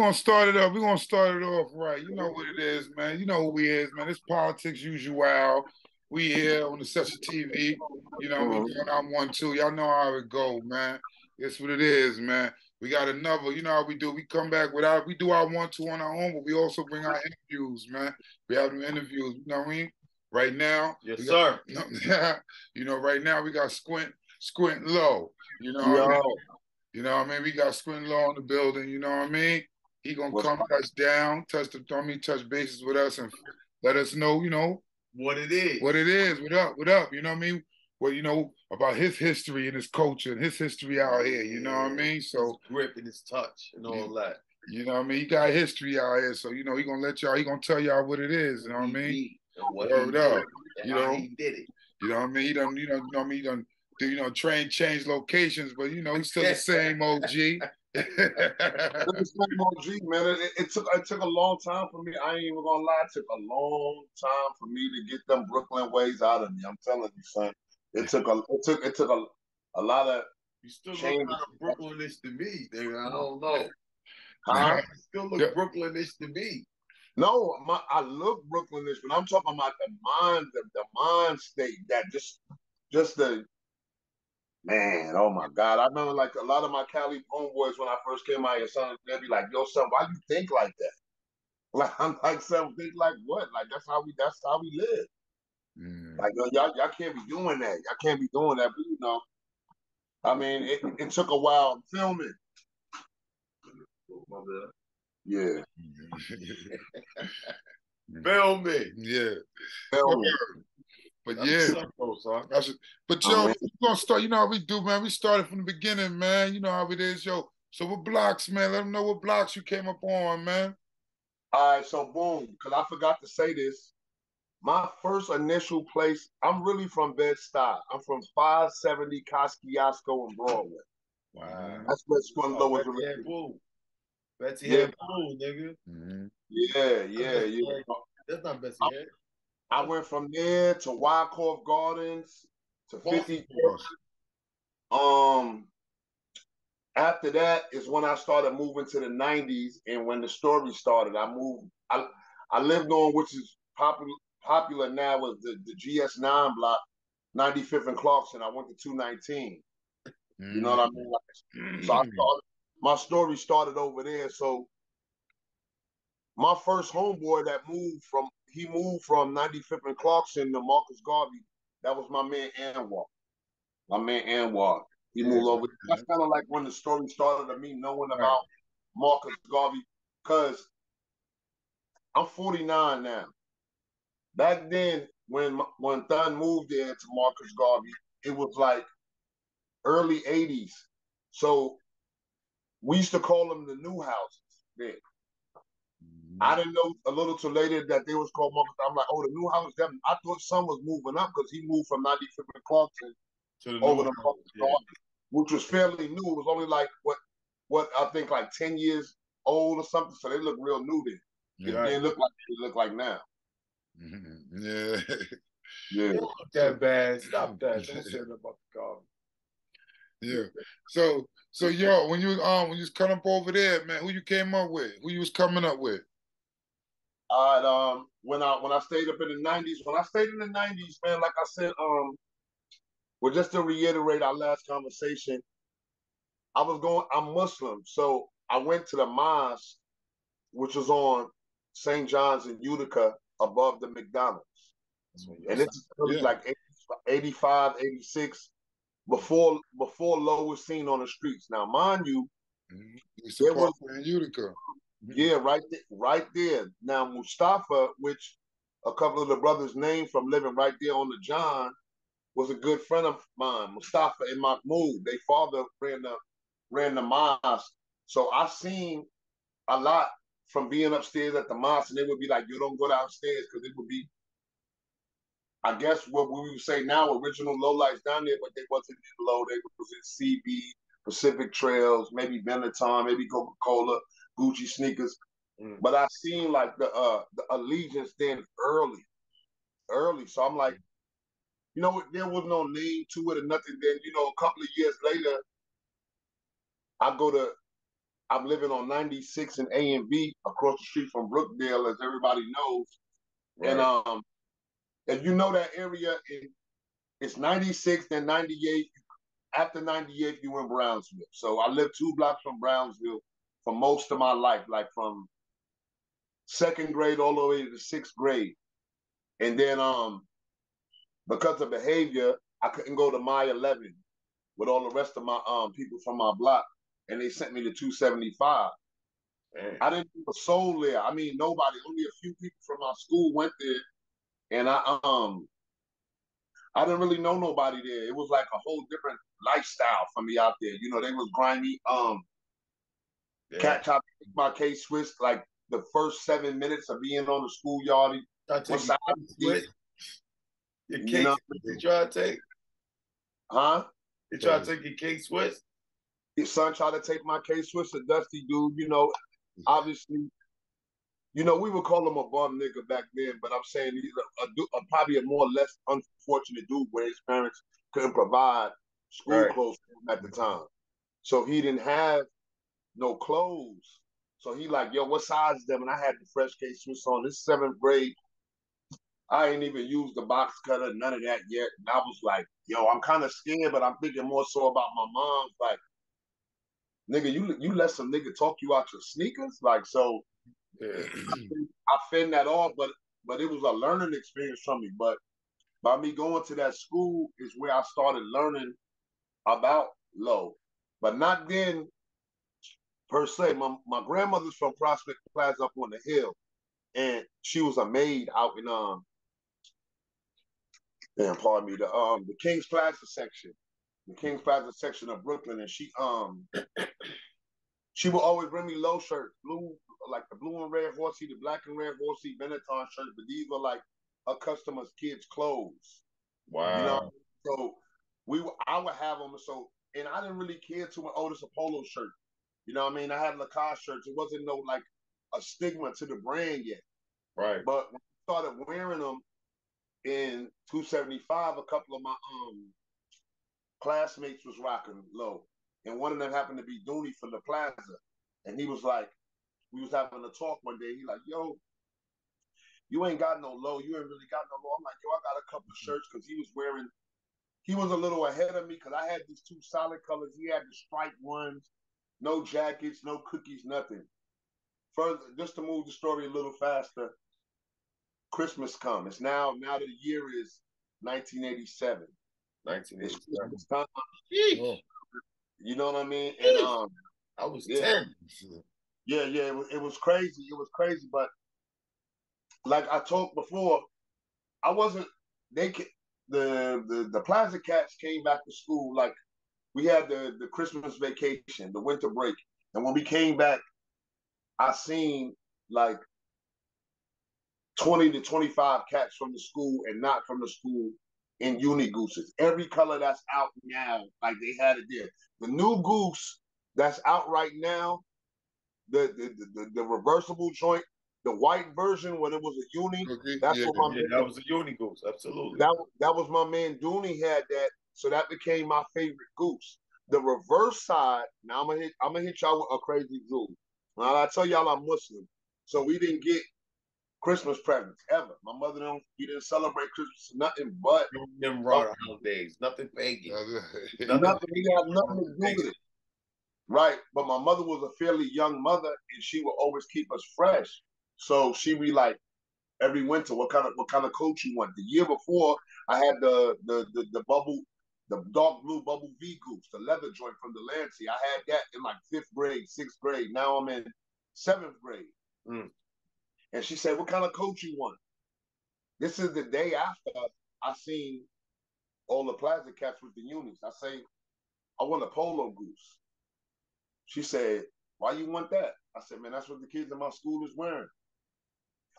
gonna start it up. We're gonna start it off right. You know what it is, man. You know who we is, man. It's politics usual. We here on the Session TV. You know, we going on 1-2. Y'all know how it go, man. It's what it is, man. We got another, you know how we do. We come back we do our 1-2 on our own, but we also bring our interviews, man. We have them interviews, you know what I mean? Right now. Yes, sir. You know, right now we got Squint Lo. You know what I mean? You know what I mean? We got Squint Lo in the building, you know what I mean? He gonna come touch down, touch bases with us and let us know, you know, what it is. What up, you know what I mean? Well, you know, about his history and his culture and his history out here, you know what I mean? So his grip and his touch and all that. You know what I mean? He got history out here, so you know he gonna tell y'all what it is, you know what I mean? Word up. You know, he did it. You know what I mean? He done, change locations, but you know, he's still the same OG. The same OG, man. It took a long time for me. I ain't even gonna lie. It took a long time for me to get them Brooklyn ways out of me. I'm telling you, son. It took a lot of. You still look kind of Brooklynish to me, nigga. I don't know. Huh? You still look Brooklynish to me. No, I look Brooklynish, but I'm talking about the mind state that just the man. Oh my God! I remember like a lot of my Cali homeboys when I first came out here, son, they'd be like, "Yo, son, why you think like that?" Like I'm like, "Son, think like what? Like that's how we live." Like y'all can't be doing that. Y'all can't be doing that. But you know, I mean, it took a while filming. Yeah. Film me. Yeah. Film me. But yeah. But yo, we're gonna start, you know how we do, man. We started from the beginning, man. You know how it is, yo. So what blocks, man? Let them know what blocks you came up on, man. All right, so boom, because I forgot to say this. My first initial place, I'm really from Bed-Stuy. I'm from 570 Kosciuszko and Broadway. Wow. That's where Squint Lo was related. Betsy Head Blue, nigga. Yeah. That's not Betsy Head. I went from there to Wyckoff Gardens to 50. After that is when I started moving to the 90s, and when the story started, I moved. I lived on, which is popular now, was the GS9 block, 95th and Clarkson. I went to 219. You know what I mean? So my story started over there. So my first homeboy that moved from 95th and Clarkson to Marcus Garvey. That was my man Anwar. He moved over. That's kind of like when the story started of me knowing about Marcus Garvey, because I'm 49 now. Back then, when Thun moved there to Marcus Garvey, it was like early 80s. So we used to call them the new houses then. I didn't know a little too later that they was called Marcus. I'm like, oh, the new house. I thought son was moving up because he moved from 95th and Clarkson over to Marcus Garvey, which was fairly new. It was only like what I think like 10 years old or something. So they look real new then. It didn't look like they look like now. Yeah. Not that bad. Stop that. Don't say that about the Garvey. Yeah. So yo, when you was coming up over there, man, who you came up with? Who you was coming up with? All right, when I stayed up in the 90s, man, like I said, well, just to reiterate our last conversation, I'm Muslim, so I went to the mosque, which was on St. John's in Utica above the McDonald's. And it's really like 85, 86, before Lo was seen on the streets. Now, mind you, there was in Utica. Yeah, right there. Now, Mustafa, which a couple of the brothers named from living right there on the John, was a good friend of mine. Mustafa and Mahmoud, their father ran the mosque. So I seen a lot from being upstairs at the mosque, and they would be like, "You don't go downstairs," because it would be, I guess, what we would say now, original LoLifes down there, but they wasn't in Low. They was in CB, Pacific Trails, maybe Benetton, maybe Coca-Cola, Gucci sneakers. But I seen like the allegiance then early. So I'm like, you know, there was no name to it or nothing. Then, you know, a couple of years later, I'm living on 96 and A and B across the street from Brookdale, as everybody knows. Right. And if you know that area, it's 96 and 98. After 98, you in Brownsville. So I lived 2 blocks from Brownsville for most of my life, like from 2nd grade all the way to the 6th grade. And then because of behavior, I couldn't go to my 11 with all the rest of my people from my block, and they sent me to 275. Man. I didn't have a soul there. I mean, nobody. Only a few people from my school went there, and I didn't really know nobody there. It was like a whole different lifestyle for me out there. You know, they was grimy. Cat tried to take my K-Swiss like the first 7 minutes of being on the schoolyard. Your cake, they try to take? Huh? They try to take your K-Swiss? His son tried to take my K-Swiss, a dusty dude, you know, obviously. You know, we would call him a bum nigga back then, but I'm saying he's probably a more or less unfortunate dude where his parents couldn't provide school clothes for him at the time. So he didn't have no clothes. So he like, yo, what size is them? And I had the fresh K-Swiss on. This 7th grade. I ain't even used the box cutter, none of that yet. And I was like, yo, I'm kind of scared, but I'm thinking more so about my mom's like, nigga, you let some nigga talk you out your sneakers? Like, so I fend that off, but it was a learning experience from me. But by me going to that school is where I started learning about Lo. But not then per se. My grandmother's from Prospect Plaza up on the hill. And she was a maid out in pardon me, the King's Plaza section. The King's Plaza section of Brooklyn. And she would always bring me Lo shirts, blue, like the blue and red horsey, the black and red horsey Benetton shirts, but these were like a customer's kids' clothes. Wow. You know, so I would have them. So, and I didn't really care too much. Oh, this a polo shirt. You know what I mean? I had Lacoste shirts. It wasn't no like a stigma to the brand yet. Right. But when I started wearing them in 275, a couple of my classmates was rocking Lo. And one of them happened to be Dooney from the Plaza. And he was like, we was having a talk one day. He like, yo, you ain't got no Lo. You ain't really got no Lo. I'm like, yo, I got a couple of shirts because he was a little ahead of me because I had these 2 solid colors. He had the striped ones, no jackets, no cookies, nothing. Further, just to move the story a little faster, Christmas come. It's now the year is 1987. 1987. You know what I mean? And I was 10. Yeah, it was crazy. It was crazy, but like I talked before, I wasn't. The Plaza Cats came back to school. Like we had the Christmas vacation, the winter break, and when we came back, I seen like 20 to 25 cats from the school and not from the school in uni gooses. Every color that's out now, like they had it there. The new goose that's out right now, the reversible joint, the white version when it was a uni. That's what my man, that was a uni goose, absolutely. That was my man Dooney had that, so that became my favorite goose. The reverse side. Now I'm gonna hit y'all with a crazy jewel. Now I tell y'all I'm Muslim, so we didn't get Christmas presents ever. My mother we didn't celebrate Christmas, nothing but them holidays, nothing pagan. Nothing. We had nothing to do with it. Right, but my mother was a fairly young mother, and she would always keep us fresh. So she be like, every winter, what kind of coat you want? The year before, I had the dark blue bubble V goose, the leather joint from the Lancey. I had that in like 5th grade, 6th grade. Now I'm in 7th grade. And she said, what kind of coat you want? This is the day after I seen all the Plaza Cats with the unis. I say, I want a polo goose. She said, why you want that? I said, man, that's what the kids in my school is wearing.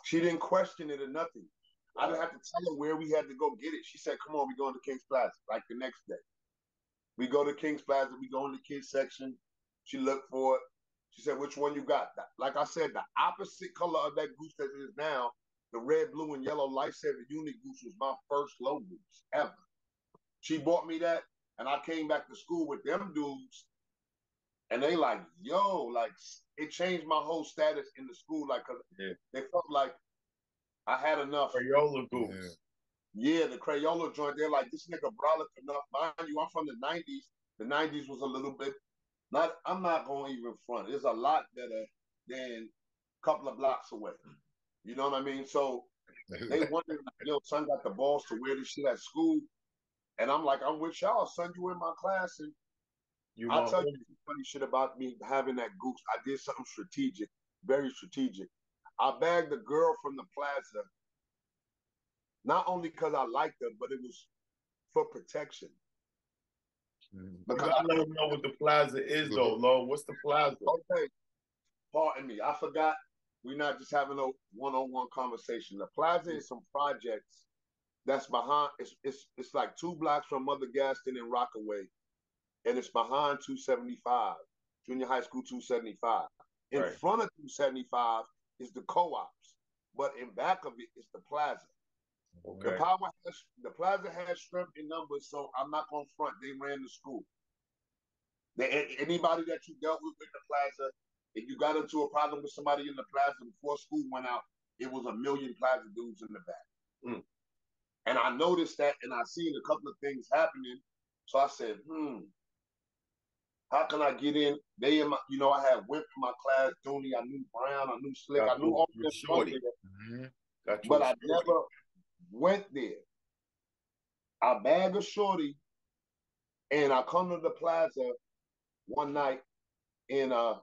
She didn't question it or nothing. I didn't have to tell her where we had to go get it. She said, come on, we going to King's Plaza, like the next day. We go to King's Plaza, we go in the kids section. She looked for it. She said, which one you got? Like I said, the opposite color of that goose that is now, the red, blue, and yellow Lifesaver Uni goose was my first Lo goose ever. She bought me that, and I came back to school with them dudes. And they like, yo, like it changed my whole status in the school, like, cause they felt like I had enough. Crayola goose. Yeah, the Crayola joint. They're like, this nigga brolic enough. Mind you, I'm from the 90s. The 90s was a little bit, I'm not going to even front. There's a lot better than a couple of blocks away. You know what I mean? So they wondered, yo, son got the balls to wear this shit at school. And I'm like, I'm with y'all, son. You in my class. And I'll tell you some funny shit about me having that goose. I did something strategic, very strategic. I bagged a girl from the plaza, not only because I liked her, but it was for protection. Because I don't know what the plaza is, though, Lo. What's the plaza? Okay, pardon me. I forgot. We're not just having a one-on-one conversation. The plaza is some projects that's behind. It's like 2 blocks from Mother Gaston and Rockaway, and it's behind 275, Junior High School 275. In front of 275 is the co-ops, but in back of it is the plaza. Okay. The plaza has strength in numbers, so I'm not going to front. They ran the school. Anybody that you dealt with in the plaza, if you got into a problem with somebody in the plaza before school went out, it was a million plaza dudes in the back. And I noticed that, and I seen a couple of things happening. So I said, how can I get in? They in my, I had Wimp in my class, Dooney, I knew Brown, I knew Slick, I knew all of them. But I never went there. I bag a shorty, and I come to the plaza one night in a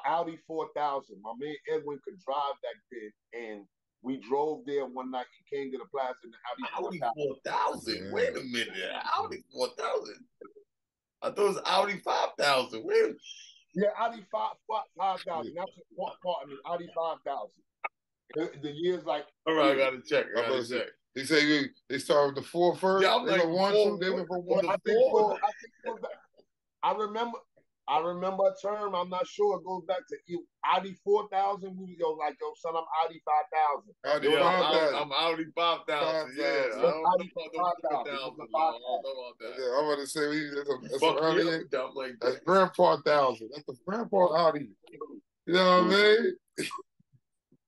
Audi 4000. My man Edwin could drive that thing, and we drove there one night and came to the plaza in the Audi 4000. Wait a minute, Audi 4000. I thought it was Audi 5000. Wait. Yeah, Audi 5000. That's what part of me. Audi 5000. The years like. All right, I gotta check. They say they started with the 4 first. Yeah, I'm like 1, 2. They went from 1 to 4. I remember a term. I'm not sure. It goes back to Audi 4000. We go like, yo, son, I'm Audi 5000. Audi 5000. I'm Audi 5000. Yeah, I don't know about the 4000. I don't know about that. Yeah, I'm about to say that's Grandpa 1000. That's the Grandpa Audi. You know what I mean?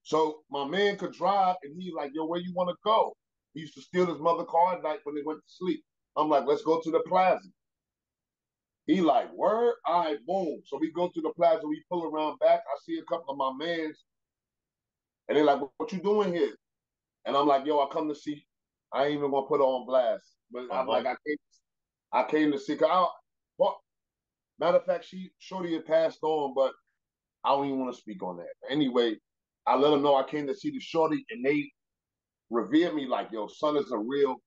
So my man could drive, and he like, yo, where you want to go? He used to steal his mother car at night when they went to sleep. I'm like, let's go to the plaza. He like, word? All right, boom. So we go to the plaza, we pull around back. I see a couple of my mans, and they're like, what you doing here? And I'm like, yo, I come to see. I ain't even gonna put her on blast. But I'm like, I came to see. Matter of fact, Shorty had passed on, but I don't even want to speak on that. Anyway, I let them know I came to see the Shorty, and they revered me like, yo, son is a real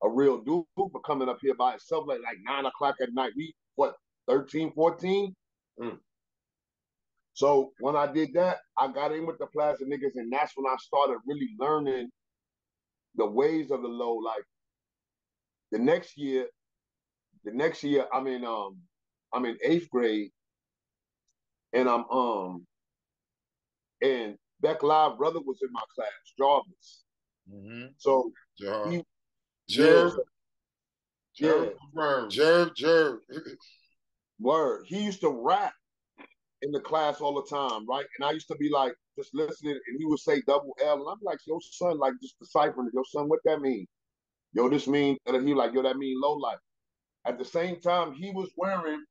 dude for coming up here by himself like 9 o'clock at night. We, 13, 14? So when I did that, I got in with the Plaza niggas, and that's when I started really learning the ways of the low. Like the next year, I'm in 8th grade, and and Beck Live brother was in my class, Jarvis. So Jerv. Word. He used to rap in the class all the time, right? And I used to be like, just listening, and he would say double L, and I'm like, yo, son, like just deciphering it. Yo, son, what that mean? Yo, this mean, and he like, yo, that mean low life. At the same time, he was wearing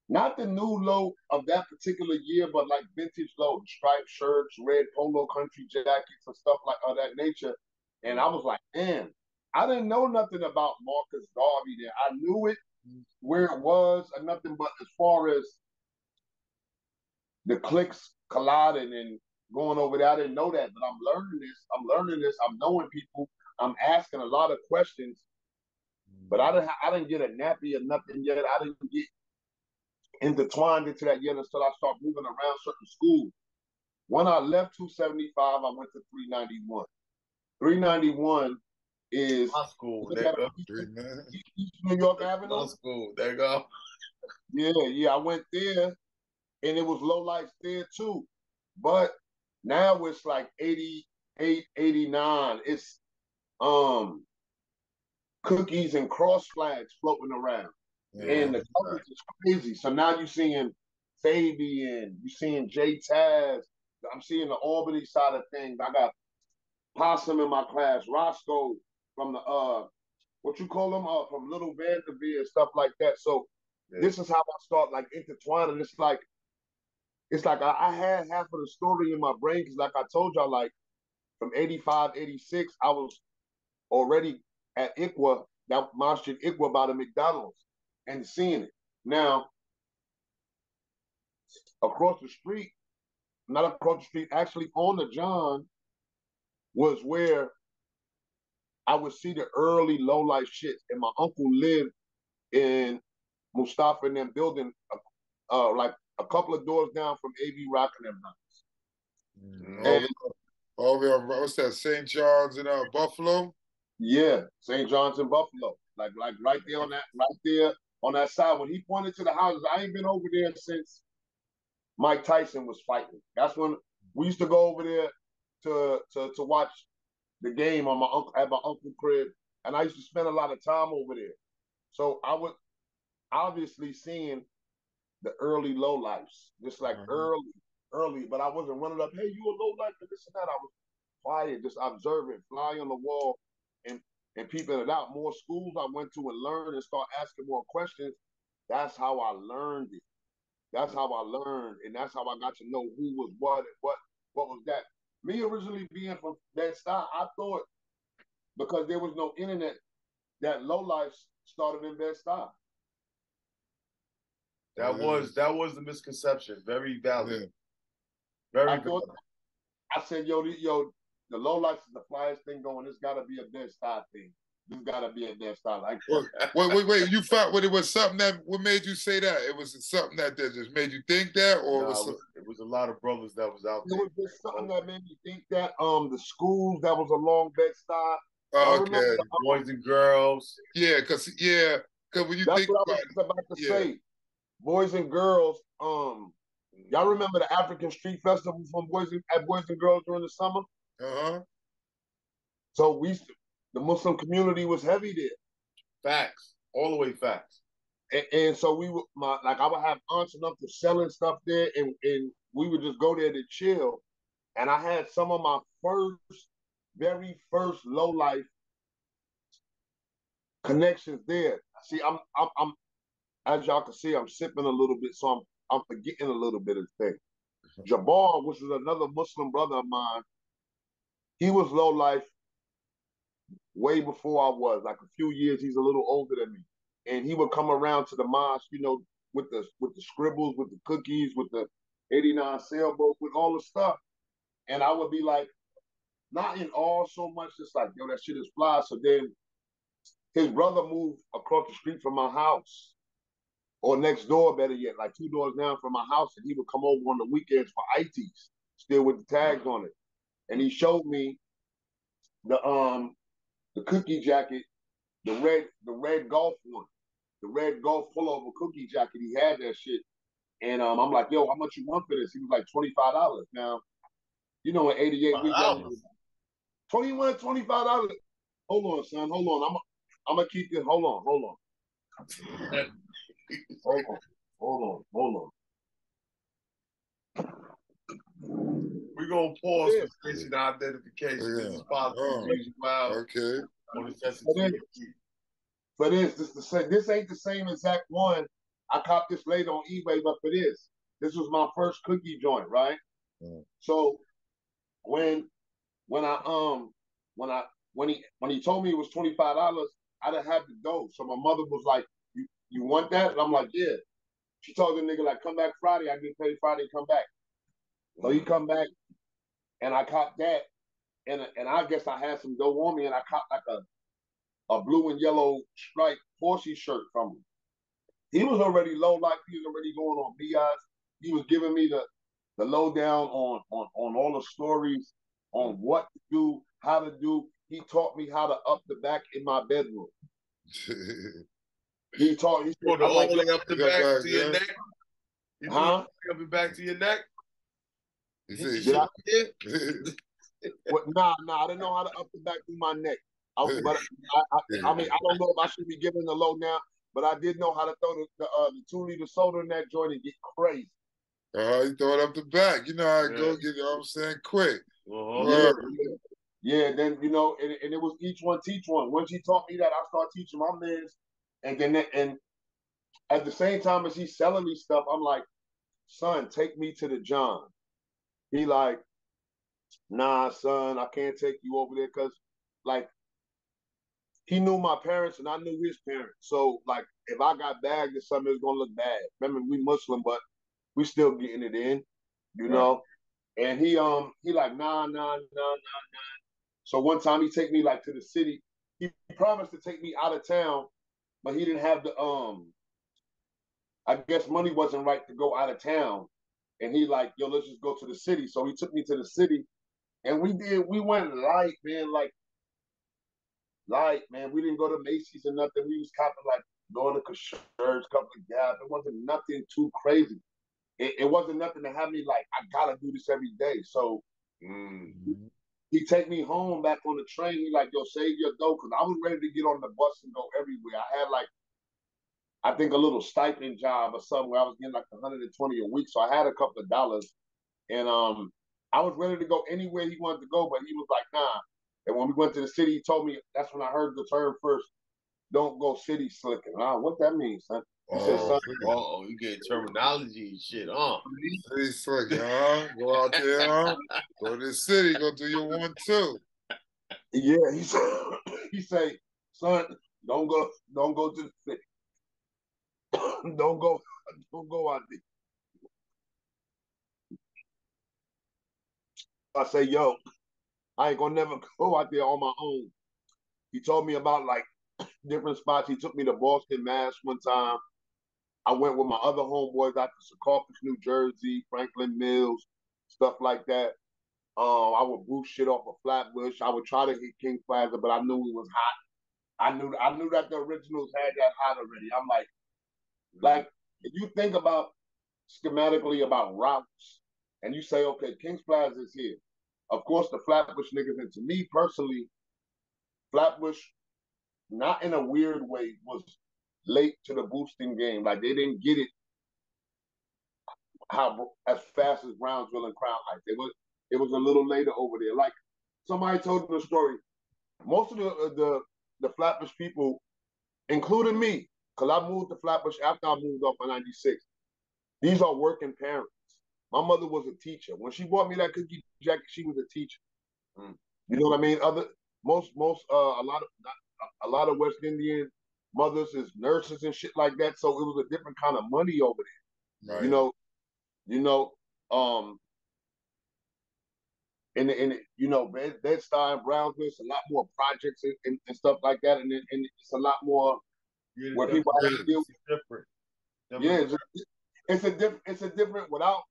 not the new low of that particular year, but like vintage low, striped shirts, red polo country jackets, and stuff like of that nature. And I was like, man, I didn't know nothing about Marcus Garvey there. I knew it where it was and nothing, but as far as the cliques colliding and going over there, I didn't know that. But I'm learning this. I'm knowing people. I'm asking a lot of questions. But I didn't get a nappy or nothing yet. I didn't get intertwined into that yet until I started moving around certain schools. When I left 275, I went to 391. 391 is my school. East New York Avenue. My school. There you go. Yeah. I went there, and it was LoLifes there too. But now it's like 88, 89. It's cookies and cross flags floating around. And the coverage is crazy. So now you're seeing Fabian, you're seeing Jay Taz. I'm seeing the Albany side of things. I got Possum in my class, Roscoe from the what you call them from Little Vanderveer and stuff like that. So this is how I start like intertwining. It's like I had half of the story in my brain because like I told y'all, like from 85, 86, I was already at Ikwa, that Masjid Ikwa by the McDonald's and seeing it. Now, across the street, not across the street, actually on the John was where I would see the early low-life shit. And my uncle lived in Mustafa and them building like a couple of doors down from A.B. Rock and them nights. What's that, St. John's in Buffalo? Yeah, St. John's in Buffalo. Like right there on that side. When he pointed to the houses, I ain't been over there since Mike Tyson was fighting. That's when we used to go over there to watch the game on at my uncle's crib, and I used to spend a lot of time over there. So I was obviously seeing the early low lives, just like early, but I wasn't running up, hey, you a low life and this and that. I was quiet, just observing, fly on the wall and peeping it out. More schools I went to and learned and start asking more questions. That's how I learned it. That's how I learned, and that's how I got to know who was what and what was that. Me originally being from that style, I thought because there was no internet that low life started in that style. That was the misconception. Very valid. Very valid. I said, yo, the low life is the flyest thing going. It's got to be a dead style thing. This got to be a dead style. Like, wait. You found what it was something that what made you say that? It was something that just made you think that, or it was a lot of brothers that was out there. It was just something that made me think that. The schools that was along Bed-Stuy. Okay. Boys and girls. Yeah, because when you that's think what I was about to say. Boys and girls. Y'all remember the African Street Festival from Boys and Girls during the summer? So the Muslim community was heavy there. Facts, all the way facts. And so I would have aunts and uncles selling stuff there, and we would just go there to chill. And I had some of my very first low life connections there. See, I'm as y'all can see, I'm sipping a little bit, so I'm forgetting a little bit of things. Jabbar, which is another Muslim brother of mine, he was low life way before I was, like a few years. He's a little older than me, and he would come around to the mosque, with the scribbles, with the cookies, with the 89 sailboat, with all the stuff, and I would be like, not in awe so much, just like, yo, that shit is fly. So then his brother moved across the street from my house, or next door, better yet, like 2 doors down from my house, and he would come over on the weekends for ITs, still with the tags on it, and he showed me the cookie jacket, the red golf one, the red golf pullover cookie jacket. He had that shit, and I'm like, yo, how much you want for this? He was like $25. Now, in '88 we got $21, $25. Hold on, son. Hold on. I'm gonna keep this. Hold on. Hold on. We're gonna pause for station identification. This is possible. Okay. For this ain't the same exact one. I copped this later on eBay, but for this was my first cookie joint, right? So when he told me it was $25, I done had to go. So my mother was like, you want that? And I'm like, yeah. She told the nigga, like, come back Friday. I get paid Friday, come back. So he come back, and I copped that, and I guess I had some dough on me, and I copped like a blue and yellow striped Porsche shirt from him. He was already low life. He was already going on BIs. He was giving me the lowdown on all the stories, on what to do, how to do. He taught me how to up the back in my bedroom. He said, all the way up the back to your neck. Huh? Up the back to your neck. Nah, I didn't know how to up the back through my neck. I don't know if I should be giving the low now, but I did know how to throw the 2-liter soda in that joint and get crazy. You throw it up the back. You know how it go, get, you know what I'm saying, quick. Yeah, then, you know, and it was each one teach one. Once he taught me that, I started teaching my mans. And then, and at the same time as he's selling me stuff, I'm like, son, take me to the John. He like, nah, son, I can't take you over there because, like, he knew my parents and I knew his parents. So, like, if I got bagged or something, it's gonna look bad. Remember, we Muslim, but we still getting it in, you know. And he like, nah. So one time he take me like to the city. He promised to take me out of town, but he didn't have the I guess money wasn't right to go out of town. And he like, yo, let's just go to the city. So he took me to the city, and we went light, man, light, man. We didn't go to Macy's or nothing. We was copping like Nordica shirts, couple of Gap. It wasn't nothing too crazy. It wasn't nothing to have me like, I gotta do this every day. So he take me home back on the train. He like, yo, save your dough, because I was ready to get on the bus and go everywhere. I had like, I think a little stipend job or something where I was getting like 120 a week. So I had a couple of dollars, and I was ready to go anywhere he wanted to go, but he was like, nah. And when we went to the city, he told me, that's when I heard the term first, don't go city slicking. What that means, son? He said, son, you get terminology and shit, huh? City slicking, huh? Go out there, huh? Go to the city, go do your 1-2. Yeah, he say, son, don't go to the city. don't go out there. I say, yo, I ain't gonna never go out there on my own. He told me about like different spots. He took me to Boston, Mass one time. I went with my other homeboys out to Secaucus, New Jersey, Franklin Mills, stuff like that. I would boost shit off of Flatbush. I would try to hit King Plaza, but I knew it was hot. I knew that the originals had that hot already. I'm like, if you think about schematically about routes, and you say, okay, King's Plaza is here. Of course, the Flatbush niggas, and to me personally, Flatbush, not in a weird way, was late to the boosting game. Like, they didn't get it as fast as Brownsville and Crown Heights. It was a little later over there. Like, somebody told me the story. Most of the Flatbush people, including me, because I moved to Flatbush after I moved up in 96, these are working parents. My mother was a teacher. When she bought me that cookie jacket, she was a teacher. You know what I mean? A lot of West Indian mothers is nurses and shit like that. So it was a different kind of money over there. Right. Bed-Stuy, Brownsville, it's a lot more projects and stuff like that, and it's a lot more where people have to deal with different. Yeah, it's a different without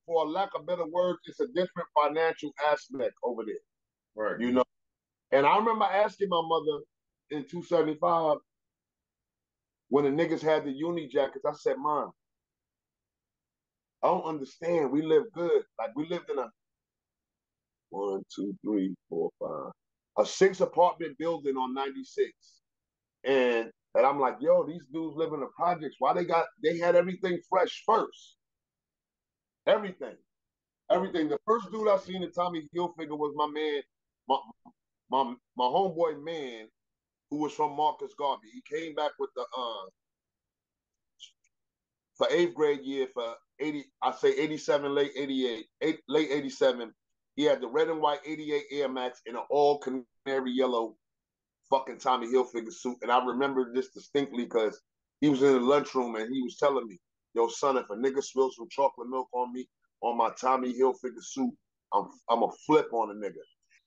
for lack of better words, it's a different financial aspect over there. Right. You know. And I remember asking my mother in 275 when the niggas had the uni jackets, I said, Mom, I don't understand. We live good. Like, we lived in a 1, 2, 3, 4, 5, a 6-apartment building on 96. And I'm like, yo, these dudes live in the projects. Why they had everything fresh first? Everything. The first dude I seen in Tommy Hilfiger was my man, my homeboy man, who was from Marcus Garvey. He came back with the for 8th grade year for 87, late 88, late 87. He had the red and white 88 Air Max in an all canary yellow fucking Tommy Hilfiger suit. And I remember this distinctly because he was in the lunchroom and he was telling me, yo, son, if a nigga spills some chocolate milk on me, on my Tommy Hilfiger suit, I'm a flip on a nigga.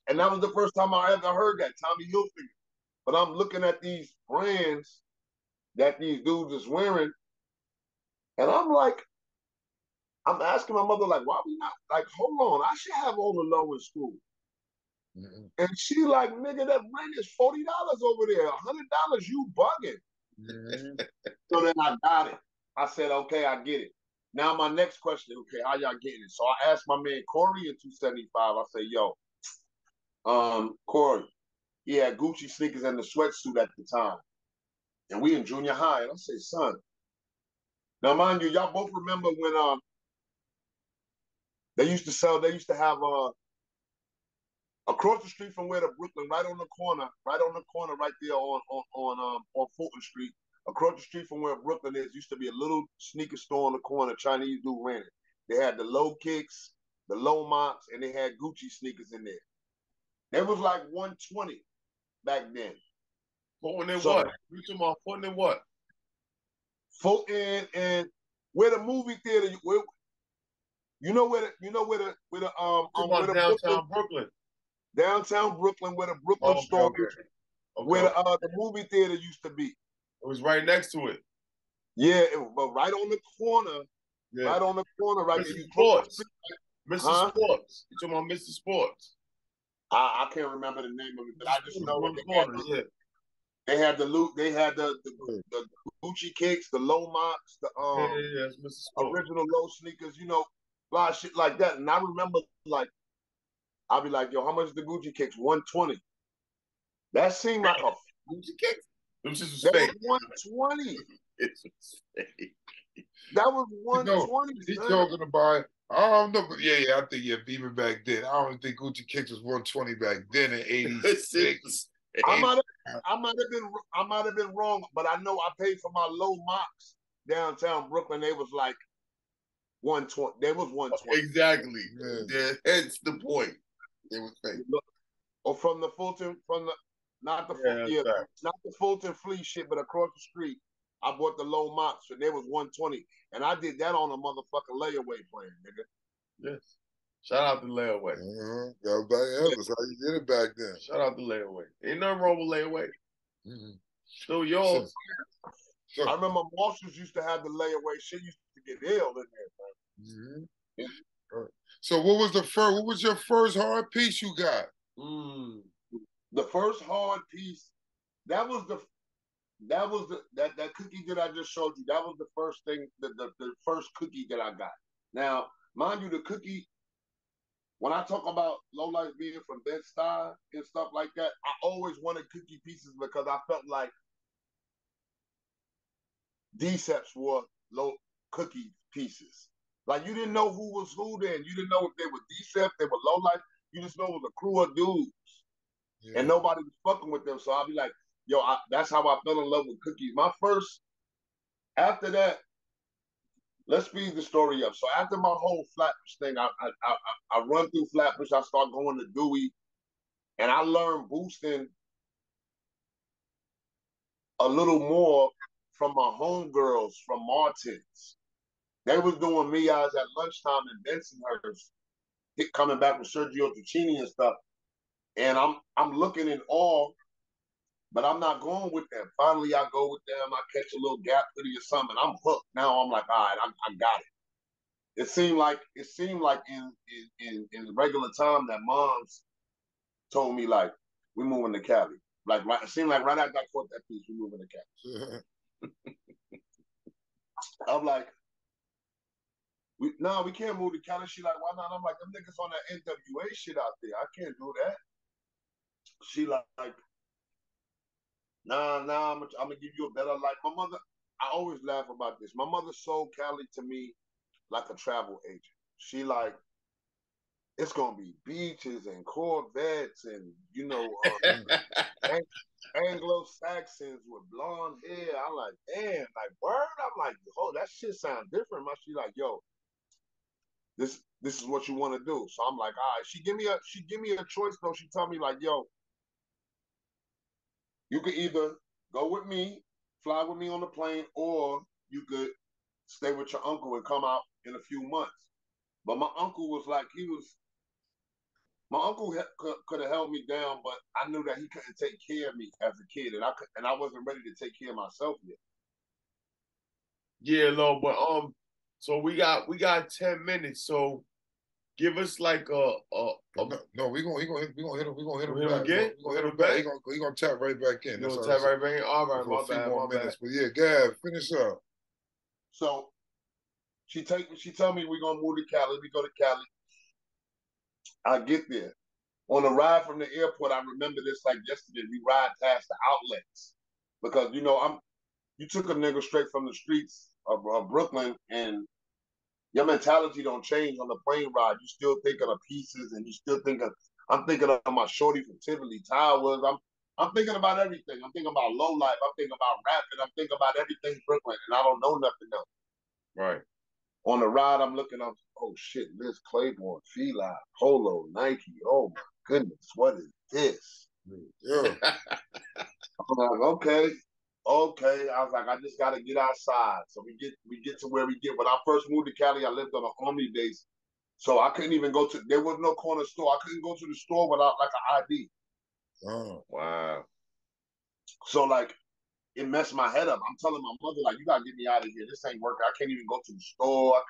And that was the first time I ever heard that, Tommy Hilfiger. But I'm looking at these brands that these dudes is wearing, and I'm like, I'm asking my mother, like, why we not, like, hold on, I should have all the low in school. Mm-hmm. And she like, nigga, that rent is $40 over there, $100, you bugging. Mm-hmm. So then I got it. I said, okay, I get it. Now my next question, okay, how y'all getting it? So I asked my man Corey in 275, I said, yo, Corey, he had Gucci sneakers and the sweatsuit at the time. And we in junior high. And I say, son. Now, mind you, y'all both remember when they used to have across the street from where the Brooklyn, right on the corner, right there on Fulton Street, across the street from where Brooklyn is, used to be a little sneaker store on the corner. Chinese dude ran it. They had the low kicks, the low mocks, and they had Gucci sneakers in there. They was like 120 back then. Fulton in what? You talking about Fulton in what? Fulton and where the movie theater, where the downtown Brooklyn. Downtown Brooklyn, where the Brooklyn store is, where the movie theater used to be. It was right next to it. Yeah, but right on the corner. Yeah. Right on the corner, right there. Sports. Mr. Sports. You talking about Mr. Sports? I can't remember the name of it, but I just know that they had the loot. They had the Gucci kicks, the low mocks, the original low sneakers. You know, a lot of shit like that. And I remember, like, I'll be like, yo, how much is the Gucci kicks? 120. That seemed like a Gucci kicks. Them shits was that fake. Was 120. It was fake. That was 120. He's talking about. I don't know, but I think even back then. I don't think Gucci kicks was 120 back then in '86. I might have been wrong, but I know I paid for my low mocks downtown Brooklyn. They was like 120. They was 120. Exactly. Yeah, that's the point. It was fake. Or from the Fulton, not the Fulton Flea shit, but across the street. I bought the low mocks, and they was 120, and I did that on a motherfucking layaway plan, nigga. Yes. Shout out to layaway. That's how you did it back then. Shout out to layaway. Ain't nothing wrong with layaway. Still yours. I remember Marshalls used to have the layaway. Shit used to get ill in there, man. So what was your first hard piece you got? The first hard piece, that cookie that I just showed you. That was the first thing, the first cookie that I got. Now, mind you, the cookie, when I talk about LoLifes being from Bed-Stuy and stuff like that, I always wanted cookie pieces because I felt like Deceps were low cookie pieces. Like, you didn't know who was who then. You didn't know if they were Deceps, they were LoLifes. You just know it was a crew of dudes. Yeah. And nobody was fucking with them. So I'll be like, yo, that's how I fell in love with cookies. After that, let's speed the story up. So after my whole Flatbush thing, I run through Flatbush, I start going to Dewey, and I learned boosting a little more from my homegirls from Martins. They was doing Mia's at lunchtime in Bensonhurst, coming back with Sergio Tuccini and stuff. And I'm looking in awe, but I'm not going with them. Finally, I go with them. I catch a little Gap hoodie or something. I'm hooked. Now I'm like, all right, I got it. It seemed like in regular time that moms told me, like, we moving to Cali. Like, it seemed like right after I caught that piece, we moving to Cali. I'm like, we can't move to Cali. She like, why not? I'm like, them niggas on that NWA shit out there. I can't do that. She like, nah, I'm gonna give you a better life. My mother, I always laugh about this. My mother sold Cali to me like a travel agent. She like, it's gonna be beaches and Corvettes and Anglo-Saxons with blonde hair. I'm like, damn, like word. I'm like, oh, that shit sounds different. She like, yo, this is what you want to do. So I'm like, all right. She give me a choice though. She told me like, yo, you could either go with me, fly with me on the plane, or you could stay with your uncle and come out in a few months. But my uncle was like, my uncle could have held me down, but I knew that he couldn't take care of me as a kid, and I wasn't ready to take care of myself yet. Yeah, Lo, but so we got 10 minutes, so give us like no, we gonna hit him back. Again? We gonna hit him back. He gonna tap right back in. Gonna tap right back in. All right, my bad. But yeah, go ahead, finish up. So she tell me we're gonna move to Cali. We go to Cali. I get there. On the ride from the airport, I remember this like yesterday. We ride past the outlets because you took a nigga straight from the streets of Brooklyn, and your mentality don't change on the plane ride. You still think of the pieces, and you still think of. I'm thinking of my shorty from Tivoli Towers. I'm thinking about everything. I'm thinking about LoLife. I'm thinking about rapping. I'm thinking about everything Brooklyn, and I don't know nothing else. Right. On the ride, I'm looking up. Oh shit, Liz Claiborne, Fila, Polo, Nike. Oh my goodness, what is this? Yeah. I'm like, okay. I was like, I just gotta get outside. So we get to where we get. When I first moved to Cali, I lived on an army base. So I couldn't even go to, there was no corner store. I couldn't go to the store without like an ID. Oh, wow. So like, it messed my head up. I'm telling my mother, like, you gotta get me out of here. This ain't working. I can't even go to the store.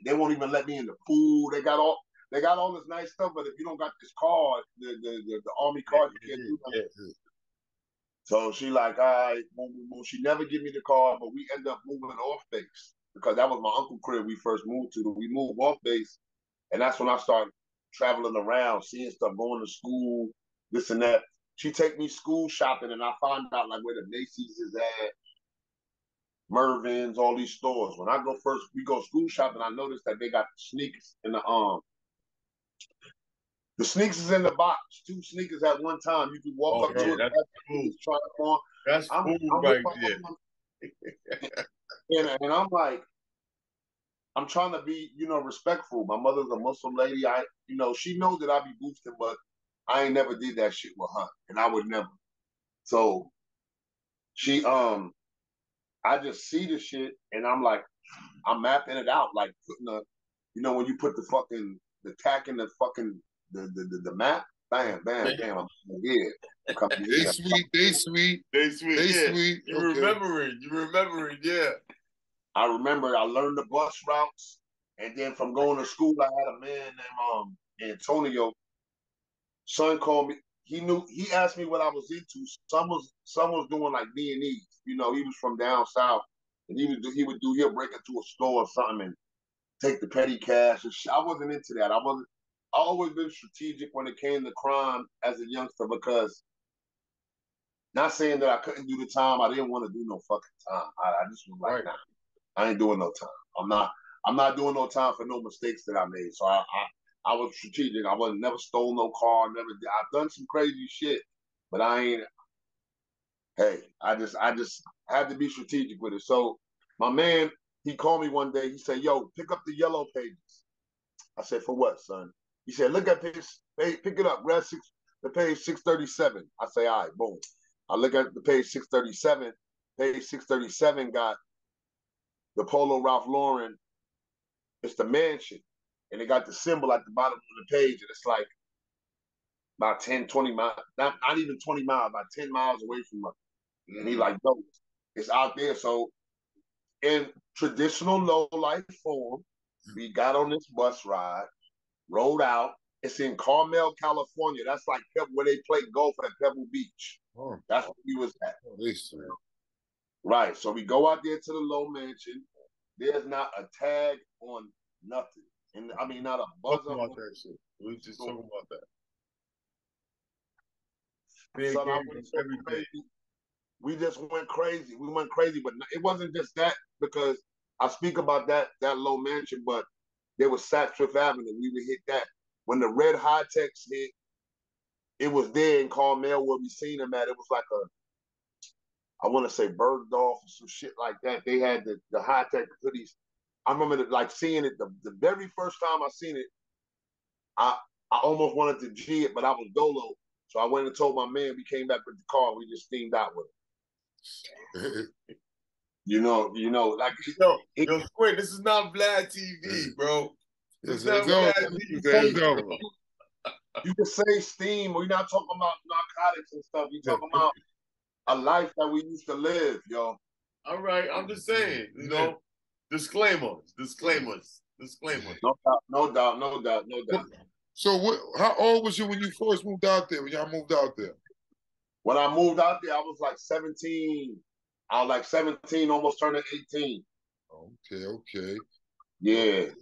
They won't even let me in the pool. They got all this nice stuff, but if you don't got this card, the army card, you can't do nothing. Yeah. So she like, all right, she never give me the card, but we end up moving off base because that was my uncle crib we first moved to. We moved off base, and that's when I started traveling around, seeing stuff, going to school, this and that. She take me school shopping, and I find out like where the Macy's is at, Mervin's, all these stores. When we go school shopping, I noticed that they got the sneakers in the sneakers is in the box. 2 sneakers at one time. You can walk up to it. That's cool. Try it on. That's cool right there. And I'm like, I'm trying to be, respectful. My mother's a Muslim lady. She knows that I be boosting, but I ain't never did that shit with her, and I would never. So she, I just see the shit, and I'm like, I'm mapping it out, like putting when you put the tack in the fucking the map, bam, bam, bam. I'm They sweet. You remembering, yeah. I remember I learned the bus routes, and then from going to school, I had a man named Antonio. Son called me. He asked me what I was into. Some was doing like B&Es. He was from down south, and he'll break into a store or something and take the petty cash and shit. I wasn't into that. I always been strategic when it came to crime as a youngster, because not saying that I couldn't do the time. I didn't want to do no fucking time. I just was like, nah, I ain't doing no time. I'm not doing no time for no mistakes that I made. So I was strategic. I never stole no car. Never did. I've done some crazy shit, but I ain't. Hey, I just had to be strategic with it. So my man, he called me one day. He said, "Yo, pick up the yellow pages." I said, "For what, son?" He said, "Look at pick it up. Grab the page 637." I say, "All right, boom." I look at the page 637. Page 637 got the Polo Ralph Lauren. It's the mansion. And it got the symbol at the bottom of the page. And it's like about 10, 20 miles, not even 20 miles, about 10 miles away from us. Mm-hmm. And he like, no, it's out there. So in traditional LoLife form, we got on this bus ride, rode out. It's in Carmel, California. That's like where they play golf at Pebble Beach. Oh. That's where we was at. Oh, right. So we go out there to the Low Mansion. There's not a tag on nothing. And I mean, not a buzzer. Talk about that shit. We was just talking about that. Son, we just went crazy. We went crazy, but it wasn't just that, because I speak about that Low Mansion, but there was Saks Fifth Avenue. We would hit that. When the red high-techs hit, it was there in Carmel where we seen them at. It was like I want to say Bergdorf or some shit like that. They had the high-tech hoodies. I remember seeing it the very first time I seen it. I almost wanted to G it, but I was dolo. So I went and told my man. We came back with the car. We just steamed out with it. Yo, Squint, this is not Vlad TV, bro. This is not Vlad TV. You can say steam. We're not talking about narcotics and stuff. You're talking about a life that we used to live, yo. All right, I'm just saying, disclaimers. No doubt. So how old was you when you first moved out there, when y'all moved out there? When I moved out there, I was like 17. I was like 17, almost turning 18. Okay. Yeah.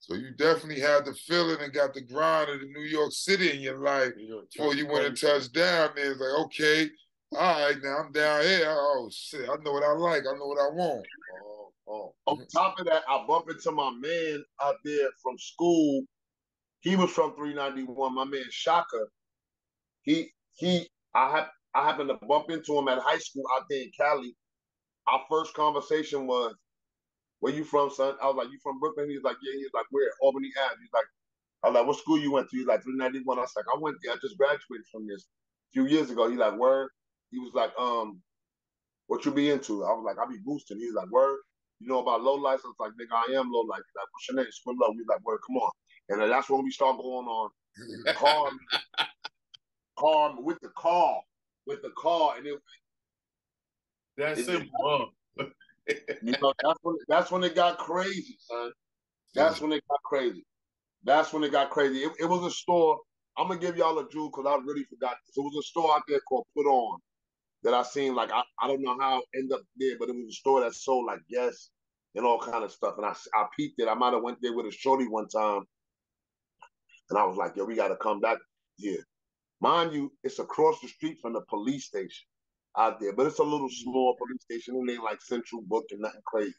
So you definitely had the feeling and got the grind of the New York City in your life before you went and touched down there. It's like, okay, All right, now I'm down here. Oh shit, I know what I like. I know what I want. On top of that, I bump into my man out there from school. He was from 391. My man Shaka. He I happened to bump into him at high school out there in Cali. Our first conversation was, "Where you from, son?" I was like, "You from Brooklyn?" He's like, "Yeah." He's like, "Where?" Albany Ave. He's like, I was like, "What school you went to?" He's like, 391. I was like, "I went there. I just graduated from this a few years ago." He's like, "Word?" He was like, "What you be into?" I was like, "I be boosting." He's like, "Word? You know about LoLifes?" I was like, "Nigga, I am LoLife." He's like, "What's your name?" Squint Lo. He's like, "Word, come on." And that's when we start going on with the car, and That's simple, huh? you know, that's when it got crazy, son. That's when it got crazy. That's when it got crazy. It was a store. I'm gonna give y'all a jewel because I really forgot this. It was a store out there called Put On that I seen. Like I don't know how it ended up there, but it was a store that sold like Guess and all kind of stuff. And I peeped it. I might have went there with a shorty one time, and I was like, "Yo, we got to come back here." Mind you, it's across the street from the police station out there, but it's a little small police station. It ain't like Central Book and nothing crazy.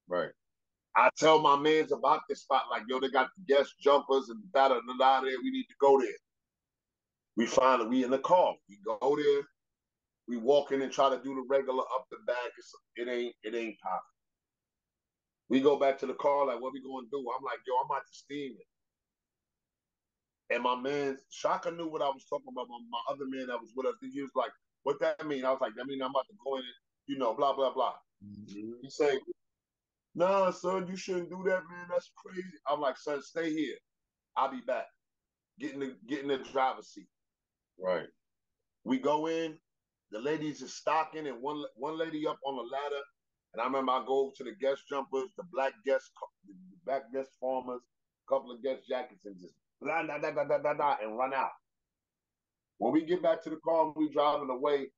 Right. I tell my mans about this spot, like, "Yo, they got the Guest jumpers and da-da-da-da there. We need to go there." We in the car. We go there. We walk in and try to do the regular up the back. It ain't popping. We go back to the car, like, "What we gonna do?" I'm like, "Yo, I'm out to steam it." And my man Shaka knew what I was talking about. My other man that was with us, he was like, "What that mean?" I was like, "That mean I'm about to go in and, blah, blah, blah." He say, "Nah, son, you shouldn't do that, man. That's crazy." I'm like, "Son, stay here. I'll be back." Get in the driver's seat. Right. We go in. The ladies is stocking, and one lady up on the ladder. And I remember I go over to the Guest jumpers, the black Guest farmers, a couple of Guest jackets, and just blah, da, da, da, da, da, da, and run out. When we get back to the car and we driving away,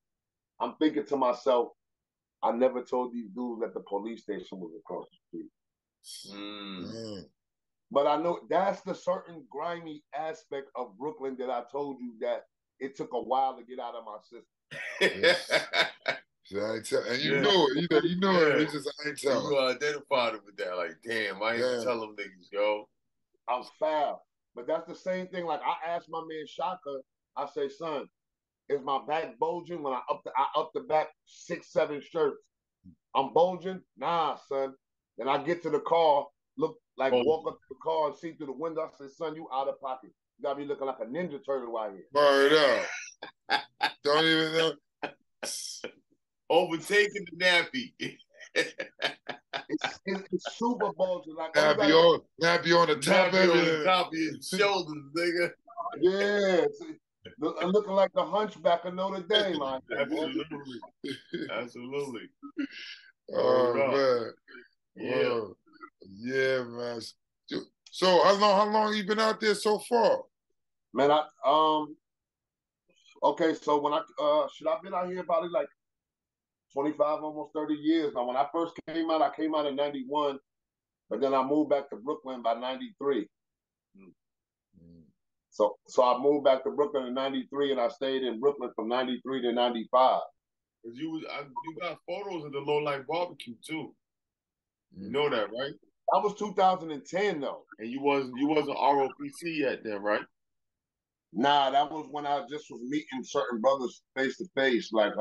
I'm thinking to myself, I never told these dudes that the police station was across the street. But I know that's the certain grimy aspect of Brooklyn that I told you that it took a while to get out of my system. So I ain't tell, and you know it. You know it. It's just I ain't telling. You identified it with that. Like, damn, I ain't tell them niggas, yo. I'm foul. But that's the same thing. Like I asked my man Shaka, I say, "Son, is my back bulging when I up the back 6-7 shirts? I'm bulging? Nah, son." Then I get to the car, walk up to the car and see through the window. I say, "Son, you out of pocket. You got me looking like a Ninja Turtle out here." Word up. Don't even know. Overtaking the nappy. It's super bulging. Like nappy on the top of the top of your shoulders, nigga. Yeah. I'm looking like the hunchback of Notre Dame. Absolutely. Oh man. Yeah. Whoa. Yeah, man. So how long you been out there so far? Man, okay, so when I've been out here probably like 25, almost 30 years. Now, when I first came out, I came out in 91, but then I moved back to Brooklyn by 93. So I moved back to Brooklyn in 93, and I stayed in Brooklyn from 93 to 95. Cause you got photos of the LoLife barbecue too. You know that, right? That was 2010 though. And you wasn't RLPC yet then, right? Nah, that was when I just was meeting certain brothers face to face, like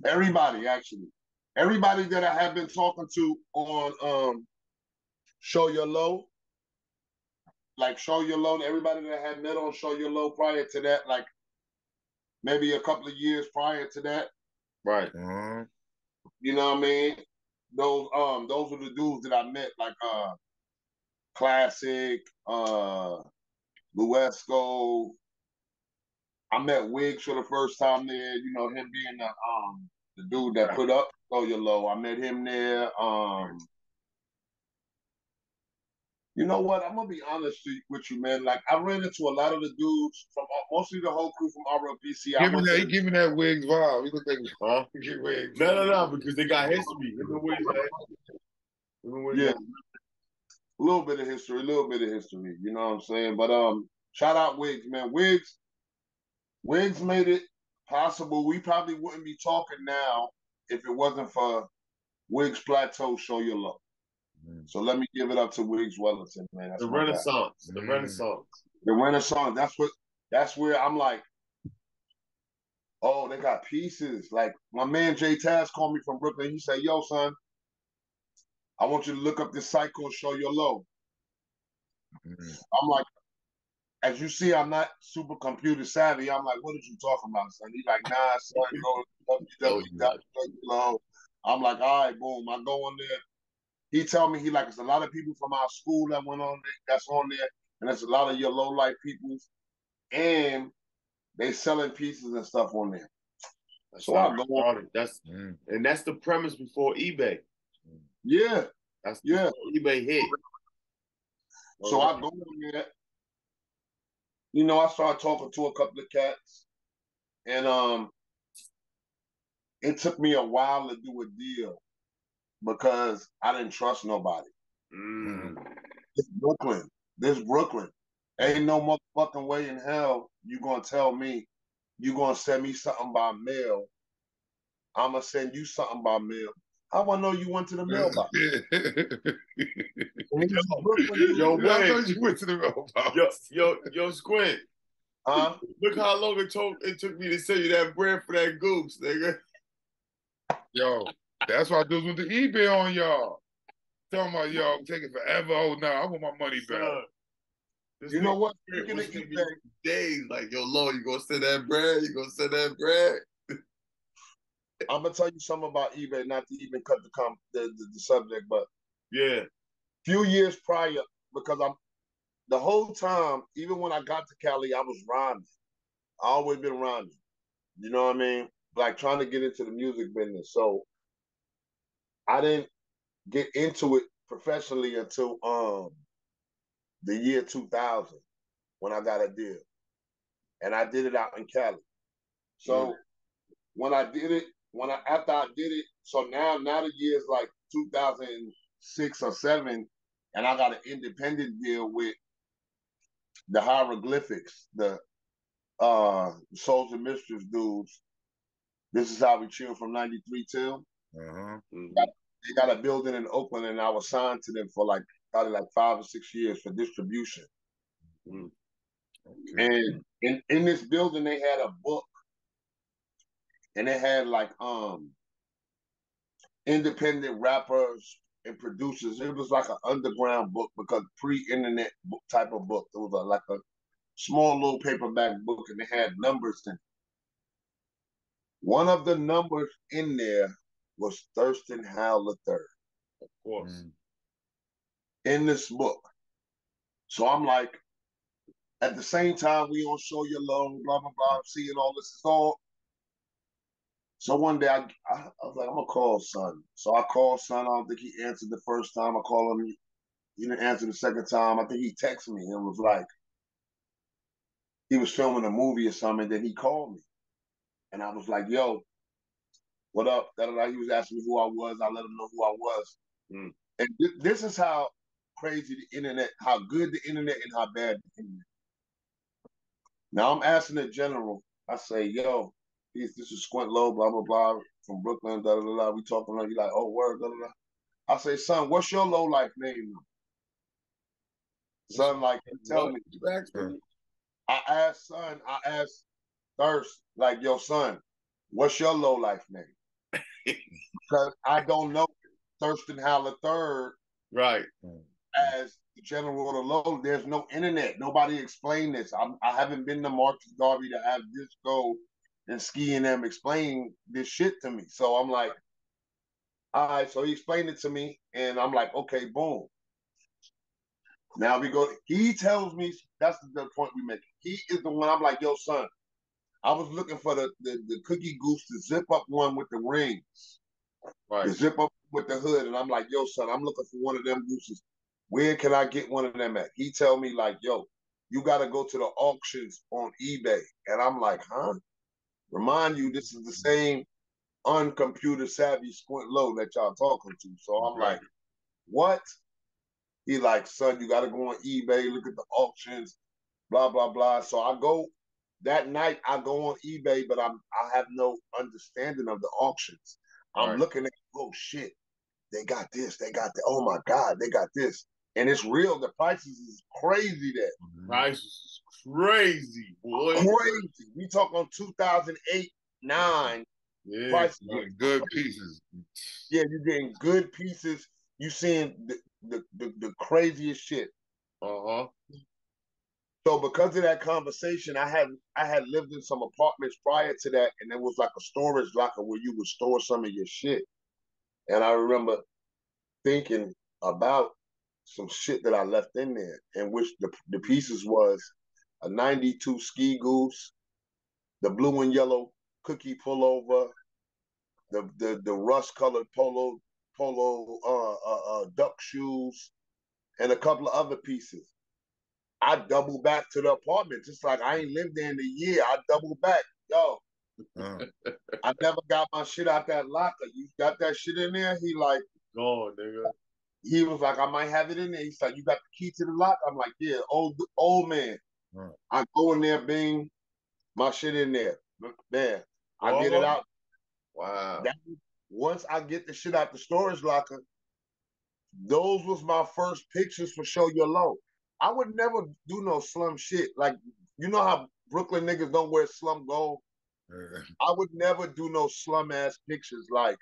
everybody actually. Everybody that I have been talking to on Show Your Low, like Show Your Low, everybody that I had met on Show Your Low prior to that, like maybe a couple of years prior to that. Right. You know what I mean? Those were the dudes that I met, like Classic, Luesco. I met Wiggs for the first time there, you know, him being the dude that put up Show Your Low. I met him there. You know what? I'm gonna be honest with you, man. Like I ran into a lot of the dudes from mostly the whole crew from RLPC. Give me that Wiggs vibe. We look like Wiggs. No, because they got history. Yeah, a little bit of history. You know what I'm saying? But shout out Wiggs, man. Wiggs, Wigs made it possible. We probably wouldn't be talking now if it wasn't for Wiggs Plateau, Show Your Love. So let me give it up to Wiggs Wellington, man. That's the my Renaissance. guy. The Renaissance. The Renaissance. That's where I'm like, oh, they got pieces. Like my man Jay Taz called me from Brooklyn. He said, yo, son, I want you to look up this site called Show Your Love. I'm like, as you see, I'm not super computer savvy. I'm like, what are you talking about, son? He's like, nah, son, go www. I'm like, all right, boom. I go on there. He tell me he like, it's a lot of people from our school that went on there, that's on there, and there's a lot of your low life people, and they selling pieces and stuff on there. That's so I go on. And that's the premise before eBay. Yeah. That's before eBay hit. So I go on there. You know, I started talking to a couple of cats, and it took me a while to do a deal because I didn't trust nobody. It's Brooklyn. This Brooklyn. Ain't no motherfucking way in hell you gonna tell me you gonna send me something by mail. I'm gonna send you something by mail. How do I know you went to the mailbox? Yo, man. I know you went to the mailbox. Yo, Squint. Look how long it took me to send you that bread for that goose, nigga. Yo, that's why dudes went to eBay on y'all. Talking about, yo, I'm taking forever. Oh, no, I want my money back. You know what? Days like, yo, Lo, you gonna send that bread? You gonna send that bread? I'm gonna tell you something about eBay, not to even cut the subject, but yeah, few years prior, because the whole time, even when I got to Cali, I was rhyming. I always been rhyming. You know what I mean? Like trying to get into the music business. So I didn't get into it professionally until the year 2000 when I got a deal, and I did it out in Cali. So when I did it, after I did it, so now the year's like 2006 or 7, and I got an independent deal with the hieroglyphics, the Souls and Mistress dudes. This is how we chill from 93 till. They got a building in Oakland, and I was signed to them for probably 5 or 6 years for distribution. And in this building, they had a book, and they had independent rappers and producers. It was like an underground book because pre-internet book type of book. It was like a small little paperback book, and they had numbers in it. One of the numbers in there was Thurston Howell III. Of course. In this book. So I'm like, at the same time, we on Show Your Love, blah, blah, blah, seeing all this is all. So one day I was like, I'm gonna call son. So I called son. I don't think he answered the first time. I called him. He didn't answer the second time. I think he texted me and was like, he was filming a movie or something. Then he called me, and I was like, yo, what up? He was asking me who I was. I let him know who I was. And this is how crazy the internet, how good the internet and how bad the internet. Now I'm asking the general. I say, yo, this is Squint Lo, blah, blah, blah, from Brooklyn, da, da, da, da. We talking like, he like, oh, word, da, da, da. I say, son, what's your low life name? Son, like, tell me. I asked Thirst, like, yo, son, what's your low life name? Because I don't know Thurston Howell III. Right. As the general of the low, there's no internet. Nobody explained this. I haven't been to Marcus Garvey to have this go and Ski and them explain this shit to me. So I'm like, all right. So he explained it to me, and I'm like, okay, boom. Now we go. He tells me that's the point we make. He is the one. I'm like, yo, son, I was looking for the Cookie Goose, the zip up one with the rings, right? The zip up with the hood, and I'm like, yo, son, I'm looking for one of them gooses. Where can I get one of them at? He tell me like, yo, you got to go to the auctions on eBay. And I'm like, huh? Remind you, this is the same uncomputer savvy Squint Lo that y'all talking to. So I'm like, what? He like, son, you got to go on eBay, look at the auctions, blah, blah, blah. So I go that night I go on eBay, but I have no understanding of the auctions. I'm looking at, oh shit, they got this, they got that. Oh my God, they got this. And it's real. The prices is crazy there. Prices is crazy, boy. Crazy. We talk on 2008, 9. Yeah, prices. Good pieces. Yeah, you're getting good pieces. You seeing the craziest shit. Uh-huh. So because of that conversation, I had lived in some apartments prior to that, and there was like a storage locker where you would store some of your shit. And I remember thinking about some shit that I left in there, and which the pieces was a 92 Ski Goose, the blue and yellow cookie pullover, the rust colored polo duck shoes, and a couple of other pieces. I double back to the apartment, just like I ain't lived there in a year. I double back, yo. I never got my shit out that locker. You got that shit in there? He like, go, nigga. He was like, I might have it in there. He's like, you got the key to the lock? I'm like, yeah, old man. I go in there, bing, my shit in there. There. I get it out. Wow. Once I get the shit out the storage locker, those was my first pictures for Show Your Low. I would never do no slum shit. Like, you know how Brooklyn niggas don't wear slum gold? I would never do no slum ass pictures. Like,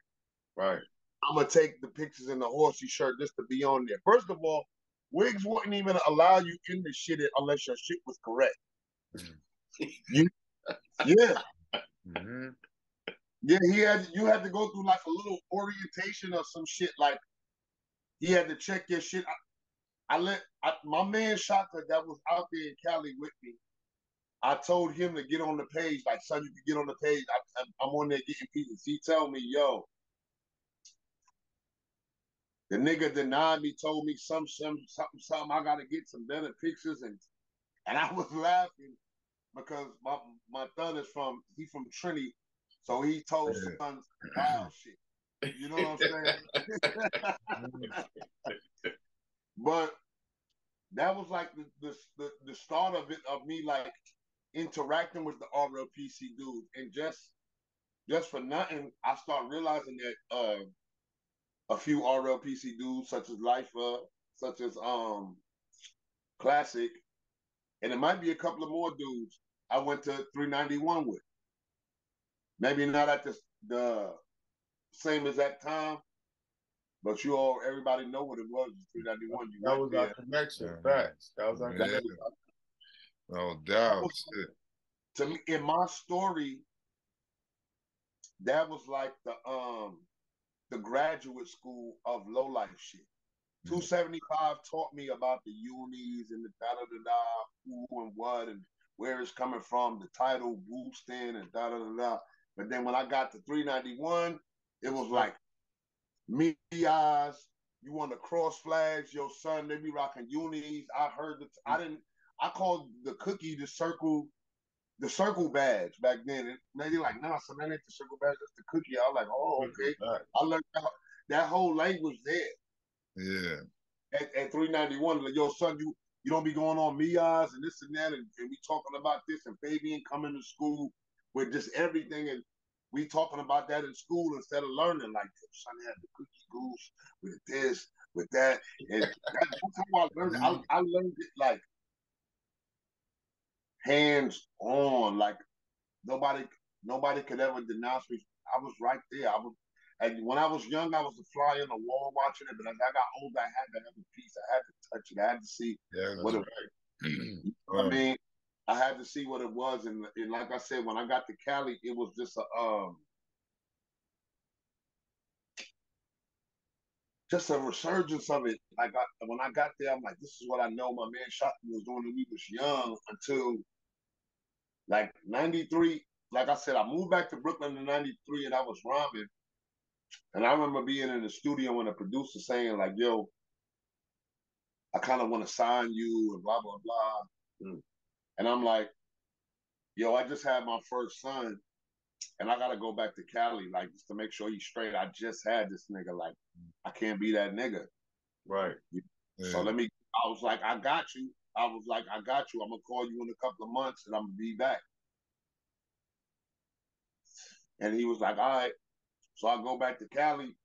right. I'm gonna take the pictures in the horsey shirt just to be on there. First of all, wigs wouldn't even allow you in the shit unless your shit was correct. Yeah. Yeah, you had to go through like a little orientation or some shit. Like, he had to check your shit. My man Shaka that was out there in Cali with me, I told him to get on the page. Like, son, you can get on the page. I'm on there getting pieces. He tell me, yo, the nigga denied me, told me something. I gotta get some better pictures, and I was laughing because my son is from Trinity, so he told sons wild shit. You know what I'm saying? But that was like the start of it, of me like interacting with the RLPC dudes, and just for nothing, I start realizing that a few RLPC dudes, such as Lifa, such as Classic, and it might be a couple of more dudes I went to 391 with. Maybe not at the same exact time, but everybody know what it was. 391. That was our connection. Facts. That was our connection. No doubt. To me, in my story, that was like the graduate school of LoLife shit. 275 taught me about the unis and the da-da-da-da, who and what and where it's coming from, the title boosting and da-da-da-da. But then when I got to 391, it was like, me eyes, you want the cross flags, your son, they be rocking unis. I heard I called the cookie the circle badge back then. And they like, nah, son, that ain't the circle badge, that's the cookie. I was like, oh, okay. I learned that whole language there. Yeah. At 391, like, yo, son, you don't be going on Mia's and this and that, and we talking about this, and Fabian coming to school with just everything, and we talking about that in school instead of learning. Like, son had the cookie goose with this, with that, and that's how I learned. I learned it like hands on, like nobody could ever denounce me. I was right there. And when I was young, I was a fly on the wall watching it. But as I got older, I had to have a piece. I had to touch it. I had to see what it was. You know what I mean? I had to see what it was. And like I said, when I got to Cali, it was just a resurgence of it. When I got there, I'm like, this is what I know my man Shotgun was doing when we was young until like 93. Like I said, I moved back to Brooklyn in 93 and I was rhyming. And I remember being in the studio and a producer saying, like, yo, I kind of want to sign you and blah, blah, blah. And I'm like, yo, I just had my first son and I got to go back to Cali, like, just to make sure he's straight. I just had this nigga. Like, I can't be that nigga. Right. So I was like, I got you. I'm going to call you in a couple of months and I'm going to be back. And he was like, all right. So I go back to Cali,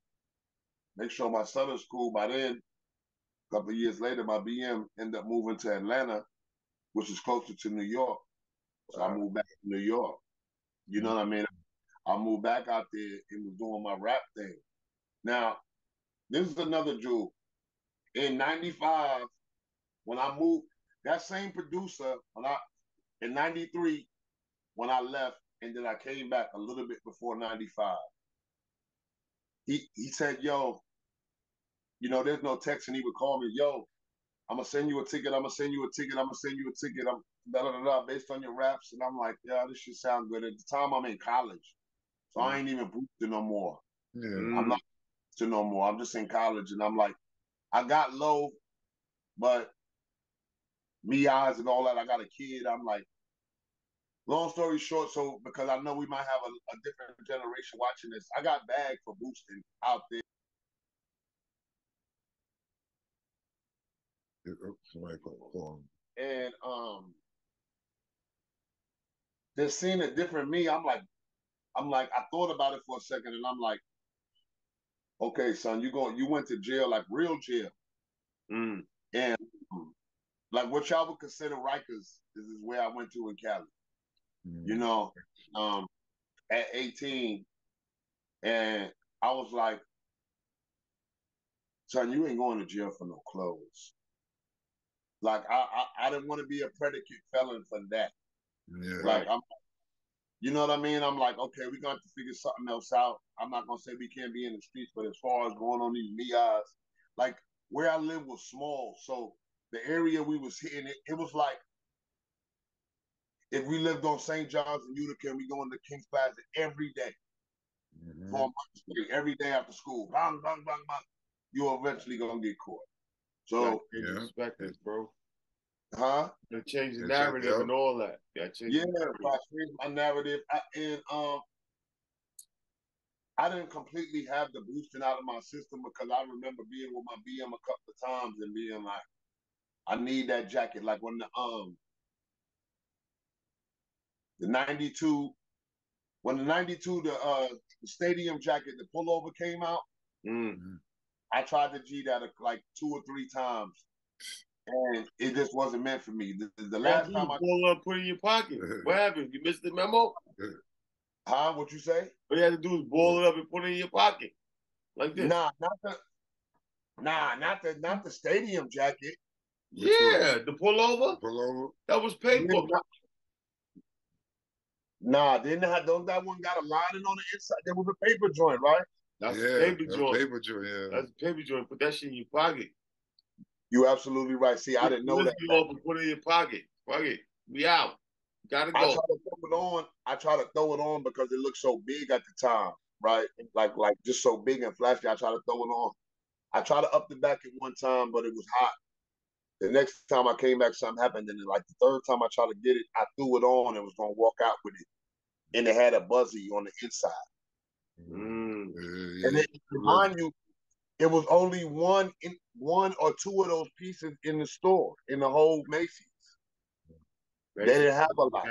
make sure my son is cool. By then, a couple of years later, my BM ended up moving to Atlanta, which is closer to New York. So I moved back to New York. You know what I mean? I moved back out there and was doing my rap thing. Now, this is another jewel. In 95, when I moved, that same producer, in 93, when I left, and then I came back a little bit before 95, he said, yo, you know, there's no text, and he would call me, yo, I'm gonna send you a ticket, I'm gonna send you a ticket, I'm gonna send you a ticket, I'm based on your raps. And I'm like, yeah, this should sound good. At the time I'm in college. So I ain't even boosting no more. Yeah. I'm not boosting no more. I'm just in college. And I'm like, I got low, but me eyes and all that, I got a kid. I'm like, long story short, so because I know we might have a different generation watching this, I got bagged for boosting out there. And just seeing a different me, I'm like, I thought about it for a second, and I'm like, okay, son, you went to jail, like real jail. And like what y'all would consider Rikers is where I went to in Cali. You know, at 18, and I was like, son, you ain't going to jail for no clothes. Like I didn't want to be a predicate felon for that. Yeah. Like you know what I mean? I'm like, okay, we're gonna have to figure something else out. I'm not gonna say we can't be in the streets, but as far as going on these MIAs, like where I live was small, so the area we was hitting, it was like if we lived on St. John's and Utica, and we go into Kings Plaza every day. For a month straight, every day after school, bang, bang, bang, bang, you're eventually gonna get caught. So perspective, bro. Huh? To change the narrative and all that. I changed my narrative. I didn't completely have the boosting out of my system because I remember being with my BM a couple of times and being like, I need that jacket. Like when the 92, the stadium jacket, the pullover came out, I tried to G that like 2 or 3 times. And it just wasn't meant for me. The last time I put it in your pocket. What happened? You missed the memo? Huh? What you say? What you had to do is ball it up and put it in your pocket. Like this. Nah, not the stadium jacket. Yeah, the pullover. That was paper. Nah, didn't that one got a lining on the inside? There was a paper joint, right? That's a paper joint. Paper joint, yeah. That's a paper joint. Put that shit in your pocket. You absolutely right. See, I didn't know that. Put it in your pocket. Fuck it. We out. Gotta go. I try to throw it on because it looked so big at the time, right? Like just so big and flashy. I try to throw it on. I tried to up the back at one time, but it was hot. The next time I came back, something happened. And then like the third time I tried to get it, I threw it on and was gonna walk out with it. And it had a buzzy on the inside. And then, mind you, it was only one or two of those pieces in the store, in the whole Macy's. They didn't have a lot.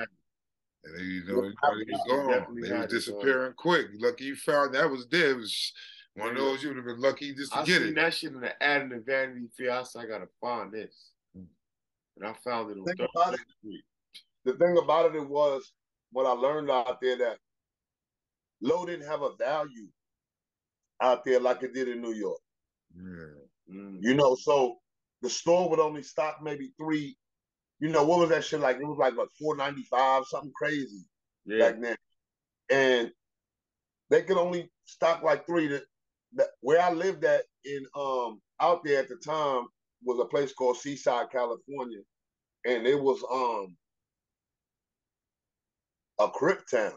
And then, you know, everybody was gone. They were disappearing quick. Lucky you found that was there. It was one of those you would have been lucky just to get it. I seen that shit in the ad in the Vanity Fair. I said, I gotta find this. And I found it on 33rd Street. The thing about it was what I learned out there, that Lo didn't have a value out there like it did in New York. You know, so the store would only stock maybe 3. You know, what was that shit like? It was like, what, $4.95, something crazy back then. And they could only stock like 3. Where I lived at in out there at the time was a place called Seaside, California. And it was a Crip town.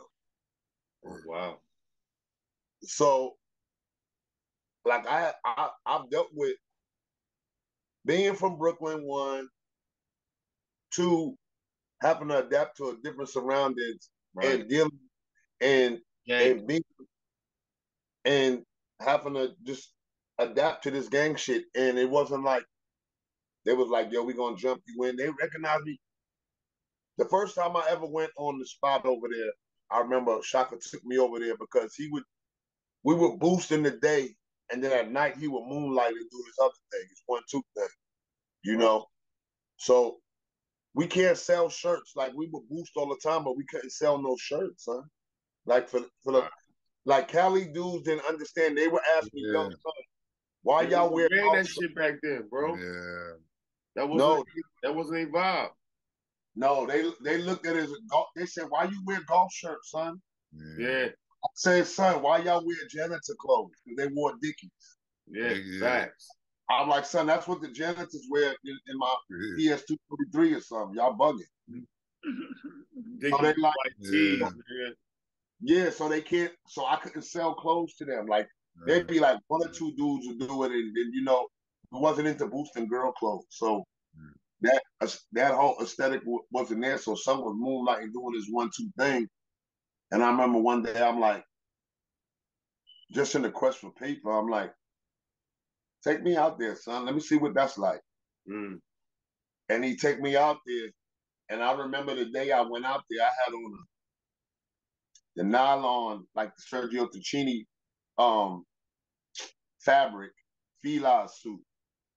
Oh, wow. So like I've dealt with being from Brooklyn, 1, 2, having to adapt to a different surroundings, and dealing and being and having to just adapt to this gang shit. And it wasn't like they was like, yo, we gonna jump you in. They recognized me. The first time I ever went on the spot over there, I remember Shaka took me over there because we would boost in the day, and then at night he would moonlight and do his other thing, his 1-2 thing, you know. So we can't sell shirts. Like we would boost all the time, but we couldn't sell no shirts, son. Like for the like Cali dudes didn't understand. They were asking me, yo, son, why y'all wear that shit back then, bro? Yeah. That wasn't a vibe. No, they looked at it as a golf. They said, why you wear golf shirts, son? Yeah. I said, son, why y'all wear janitor clothes? Because they wore Dickies. Yeah, facts. I'm like, son, that's what the janitors wear in my PS243 or something. Y'all bugging. So they like, so they can't, so I couldn't sell clothes to them. Like, they'd be like 1 or 2 dudes would do it, and then, you know, it wasn't into boosting girl clothes. So that whole aesthetic wasn't there. So some was moonlighting doing this 1-2 thing. And I remember one day I'm like, just in the quest for paper, I'm like, take me out there, son. Let me see what that's like. And he take me out there. And I remember the day I went out there, I had on the nylon, like the Sergio Tacchini fabric, Fila suit.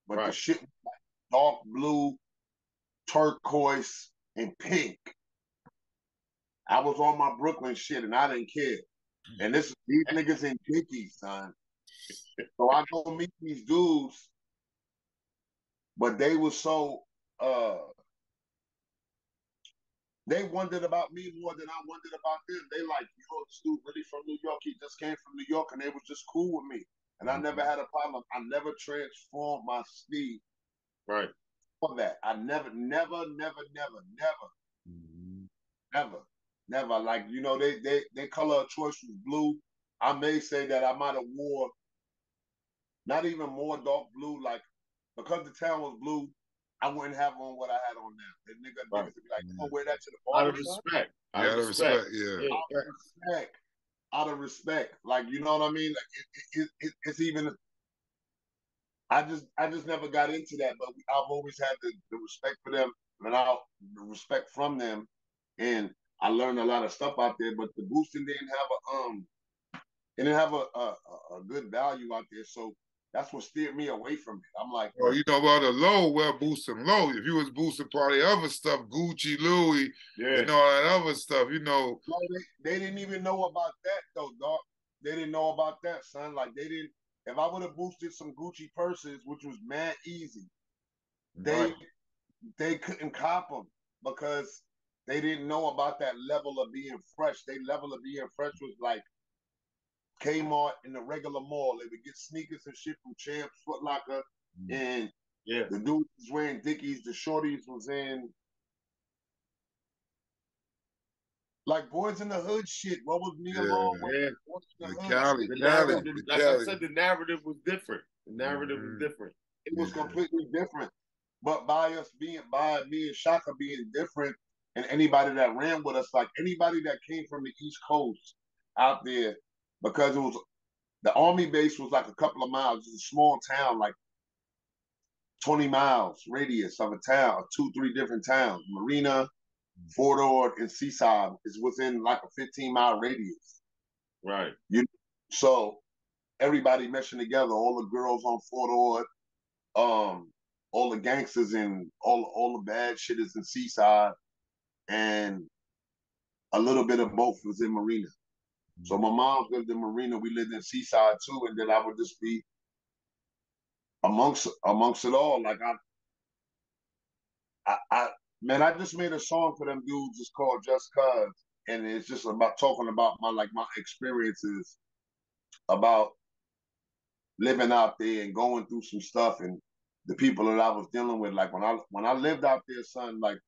But the shit was like dark blue, turquoise, and pink. I was on my Brooklyn shit and I didn't care. And these niggas in Dickies, son. So I go meet these dudes, but they were so they wondered about me more than I wondered about them. They like, yo, this dude really from New York. He just came from New York, and they was just cool with me. And I never had a problem. I never transformed my sleeve. Right. For that. I never. Like, you know, they color of choice was blue. I may say that I might have wore not even more dark blue, like because the town was blue, I wouldn't have on what I had on now. The niggas would be like, "Oh, wear that to the bar." Out of respect. Out of respect. Out of respect. Like, you know what I mean? Like it's even. I just never got into that, but I've always had the respect for them and the respect from them, and I learned a lot of stuff out there. But the boosting didn't have a good value out there, so that's what steered me away from it. I'm like, well, you know about the low, well, boosting low. If you was boosting probably other stuff, Gucci, Louis, and all that other stuff, you know. No, they didn't even know about that though, dog. They didn't know about that, son. Like they didn't. If I would have boosted some Gucci purses, which was mad easy, they couldn't cop them because they didn't know about that level of being fresh. Their level of being fresh was like Kmart in the regular mall. They would get sneakers and shit from Champs, Foot Locker, and the dude was wearing Dickies. The shorties was in like Boys in the Hood shit. What was me alone? Cali. Like I said, the narrative was different. The narrative was different. It was completely different. But by me and Shaka being different, and anybody that ran with us, like anybody that came from the East Coast out there, because it was the army base was like a couple of miles. It's a small town, like 20 miles radius of a town, 2-3 different towns. Marina, Fort Ord, and Seaside is within like a 15-mile radius. Right. So everybody meshing together, all the girls on Fort Ord, all the gangsters and all the bad shit is in Seaside, and a little bit of both was in Marina. So my mom lived in Marina, we lived in Seaside too, and then I would just be amongst it all. Like I just made a song for them dudes. It's called Just Cuz, and it's just about talking about my experiences about living out there and going through some stuff and the people that I was dealing with. Like when I lived out there, son, like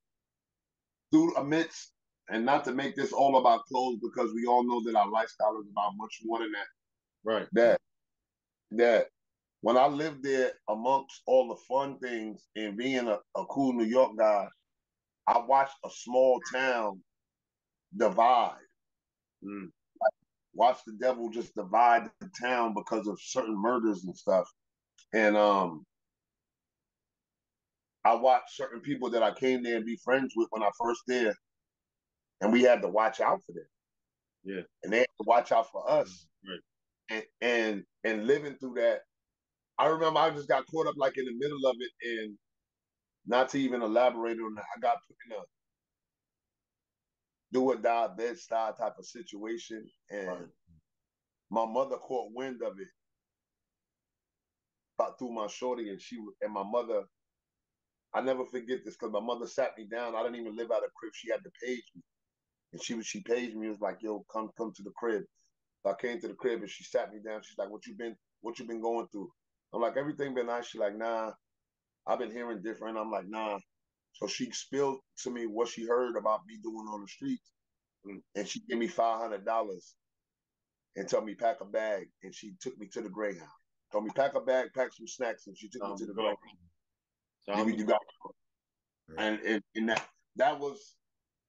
through amidst, and not to make this all about clothes because we all know that our lifestyle is about much more than that. Right. That when I lived there amongst all the fun things and being a cool New York guy, I watched a small town divide. Watch the devil just divide the town because of certain murders and stuff. And I watched certain people that I came there and be friends with when I first there, and we had to watch out for them. Yeah. And they had to watch out for us. Right. And living through that, I remember I just got caught up like in the middle of it, and not to even elaborate on that, I got put in a do or die, bed-style type of situation, and my mother caught wind of it through my shorty, and my mother, I never forget this because my mother sat me down. I didn't even live out of crib. She had to page me, and she paged me. It was like, yo, come to the crib. So I came to the crib and she sat me down. She's like, what you been going through? I'm like, everything been nice. She's like, nah, I've been hearing different. I'm like, nah. So she spilled to me what she heard about me doing on the streets, and she gave me $500 and told me pack a bag, and she took me to the Greyhound. Told me pack a bag, pack some snacks, and she took me to the Greyhound. You got, and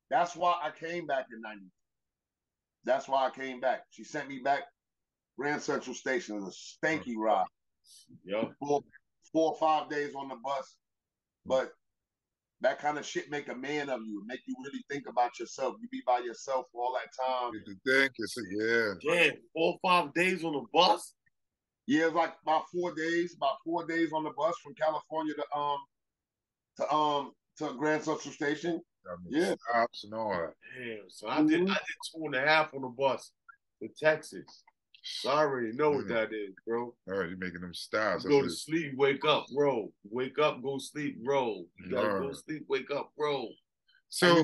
that's why I came back in '90. That's why I came back. She sent me back Grand Central Station. It was a stanky ride. Yep. 4 or 5 days on the bus. But that kind of shit make a man of you. Make you really think about yourself. You be by yourself for all that time. Yeah, 4 or 5 days on the bus? Yeah, it's like about 4 days. About 4 days on the bus from California to Grand Central Station. Yeah. Stops and all that. Damn, so I did 2.5 on the bus to Texas. So I already know what that is, bro. All right, you're making them stops. Go to sleep, wake up, roll. Wake up, go sleep, roll. You gotta go sleep, wake up, roll. So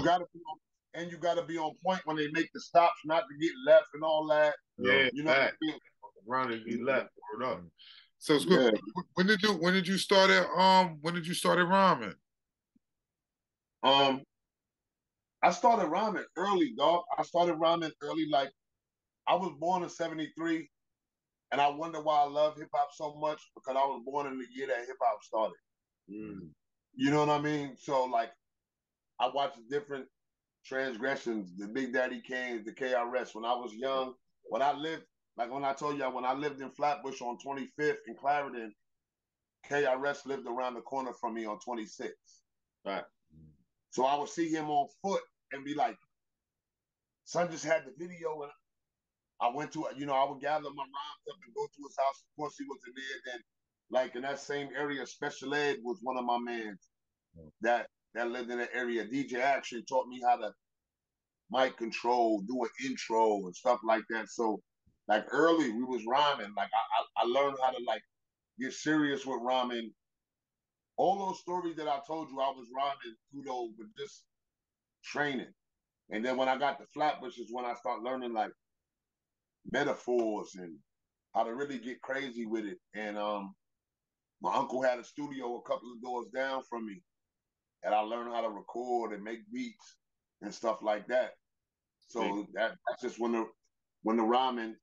and you gotta be on point when they make the stops, not to get left and all that. Yeah, you know. Around and be left. Up. So when did you start rhyming? I started rhyming early, dog. I started rhyming early. Like, I was born in '73, and I wonder why I love hip hop so much, because I was born in the year that hip hop started. You know what I mean? So, like, I watched different transgressions, the Big Daddy Kane's, the KRS. When I was young, when I told you, when I lived in Flatbush on 25th in Clarendon, KRS lived around the corner from me on 26th. Right. So I would see him on foot and be like, son just had the video, and I went to, I would gather my rhymes up and go to his house. Of course, he wasn't there. Then, like, in that same area, Special Ed was one of my mans that lived in that area. DJ actually taught me how to mic control, do an intro and stuff like that. So, like, early, we was rhyming. Like, I learned how to, like, get serious with rhyming. All those stories that I told you, I was rhyming through those, but just training. And then when I got to Flatbush is when I started learning, like, metaphors and how to really get crazy with it. And my uncle had a studio a couple of doors down from me, and I learned how to record and make beats and stuff like that. So that's just when the rhyming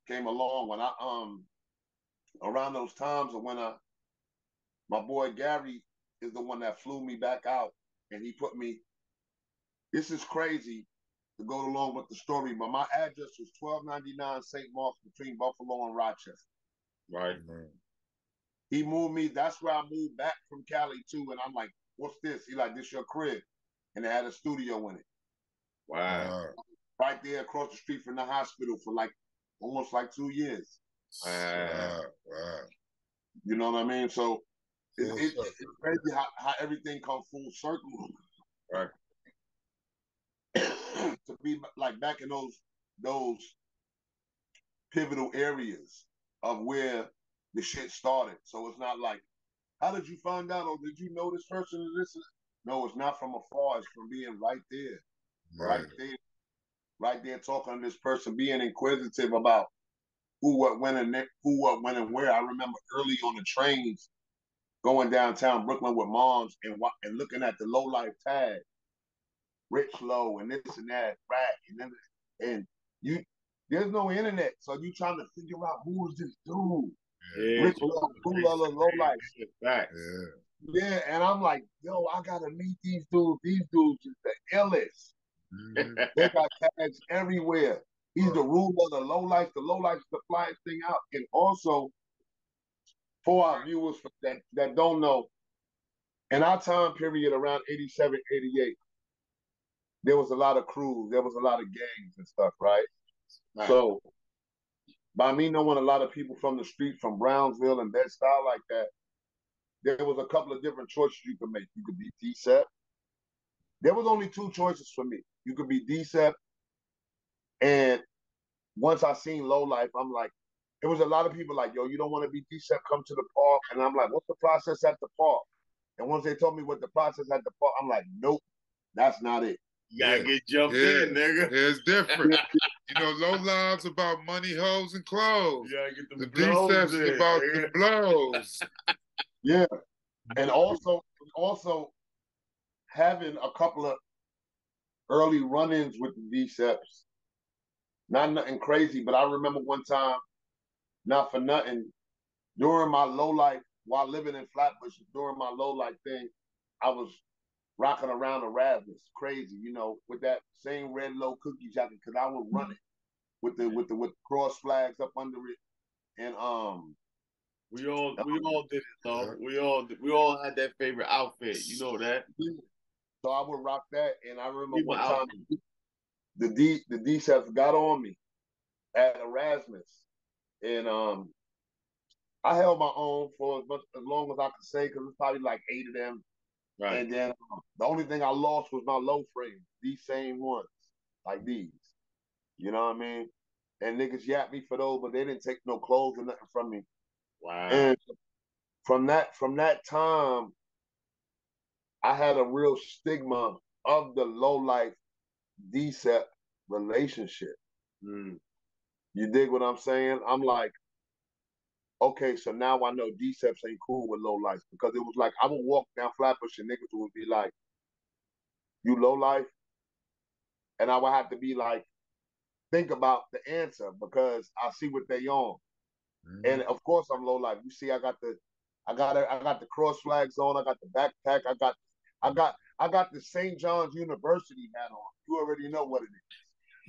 came along. When I around those times, and when my boy Gary is the one that flew me back out, and he put me. This is crazy to go along with the story, but my address was 1299 St. Mark's between Buffalo and Rochester. Right. He moved me. That's where I moved back from Cali too. And I'm like, what's this? He like, this your crib. And it had a studio in it. Wow. Right there across the street from the hospital for like almost like 2 years. Wow. You know what I mean? So it's crazy how everything comes full circle. Right. To be like back in those pivotal areas of where the shit started. So it's not like, how did you find out, or did you know this person? No, it's not from afar. It's from being right there, right there, talking to this person, being inquisitive about who, what, when, and where. I remember early on the trains going downtown Brooklyn with moms and looking at the LoLife tag, Rich Low and this and that, rack, and you. There's no internet, so you trying to figure out who is this dude. Yeah, Rich Low, LoLife. Facts. Yeah, and I'm like, yo, I gotta meet these dudes. These dudes is the illest. They got tags everywhere. He's the ruler of the LoLife. The LoLife is the flyest thing out. And also, for our viewers that don't know, in our time period around 87, 88, there was a lot of crews. There was a lot of gangs and stuff, right? Right. So by me knowing a lot of people from the street, from Brownsville and Bed-Stuy like that, there was a couple of different choices you could make. You could be DSEP. There was only two choices for me. You could be DSEP, and once I seen LoLife, I'm like, it was a lot of people like, yo, you don't want to be DSEP, come to the park. And I'm like, what's the process at the park? And once they told me what the process at the park, I'm like, nope, that's not it. You gotta get jumped in, nigga. Yeah, it's different. You know, LoLifes about money, hoes, and clothes. You gotta get the DSEPs is about the blows. Yeah. And also having a couple of early run-ins with the DSEPs. Not nothing crazy, but I remember one time, not for nothing, during my low life, while living in Flatbush, during my low life thing, I was rocking around Erasmus, crazy, you know, with that same red low cookie jacket, because I would run it with the cross flags up under it, and we all did it, though. We all had that favorite outfit, you know that. So I would rock that, and I remember one time the DSEPs got on me at Erasmus, and I held my own for as long as I could say, because it's probably like 8 of them. Right. And then the only thing I lost was my low frame, these same ones, like these. You know what I mean? And niggas yapped me for those, but they didn't take no clothes or nothing from me. Wow. And from that time, I had a real stigma of the low life DSEP relationship. Mm. You dig what I'm saying? I'm like, okay, so now I know DSEPs ain't cool with low life, because it was like I would walk down Flatbush and niggas would be like, you low life? And I would have to be like, think about the answer, because I see what they on. Mm-hmm. And of course I'm low life. You see, I got the cross flags on, I got the backpack, I got the St. John's University hat on. You already know what it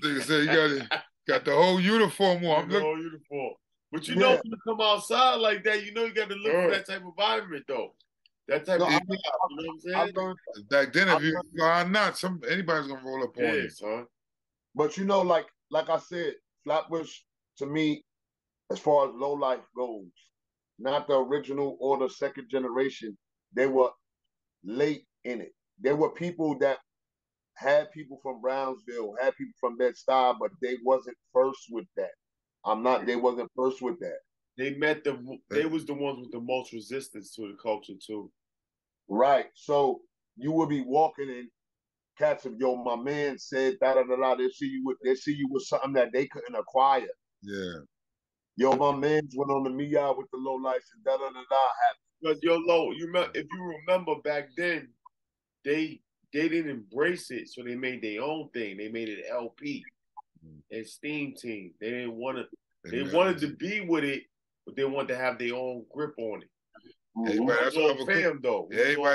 is. Nigga said you got the whole uniform on. The whole uniform. But you know, when you come outside like that, you know you got to look for that type of environment, though. That type of vibe, you know what I'm saying? Back then, if you fly not, anybody's gonna roll up on you, son. But you know, like I said, Flatbush to me, as far as low life goes, not the original or the second generation, they were late in it. There were people that had people from Brownsville, had people from Bed-Stuy, but they wasn't first with that. They wasn't first with that. They was the ones with the most resistance to the culture too. Right. So you would be walking in, cats of, yo, my man said da da da da. They see you with something that they couldn't acquire. Yeah. Yo, my man's went on the Mia with the LoLifes and da da da da. Because yo, Lo, if you remember back then, they didn't embrace it, so they made their own thing. They made it LP and Steam Team. They didn't want to. They wanted to be with it, but they wanted to have their own grip on it. Everybody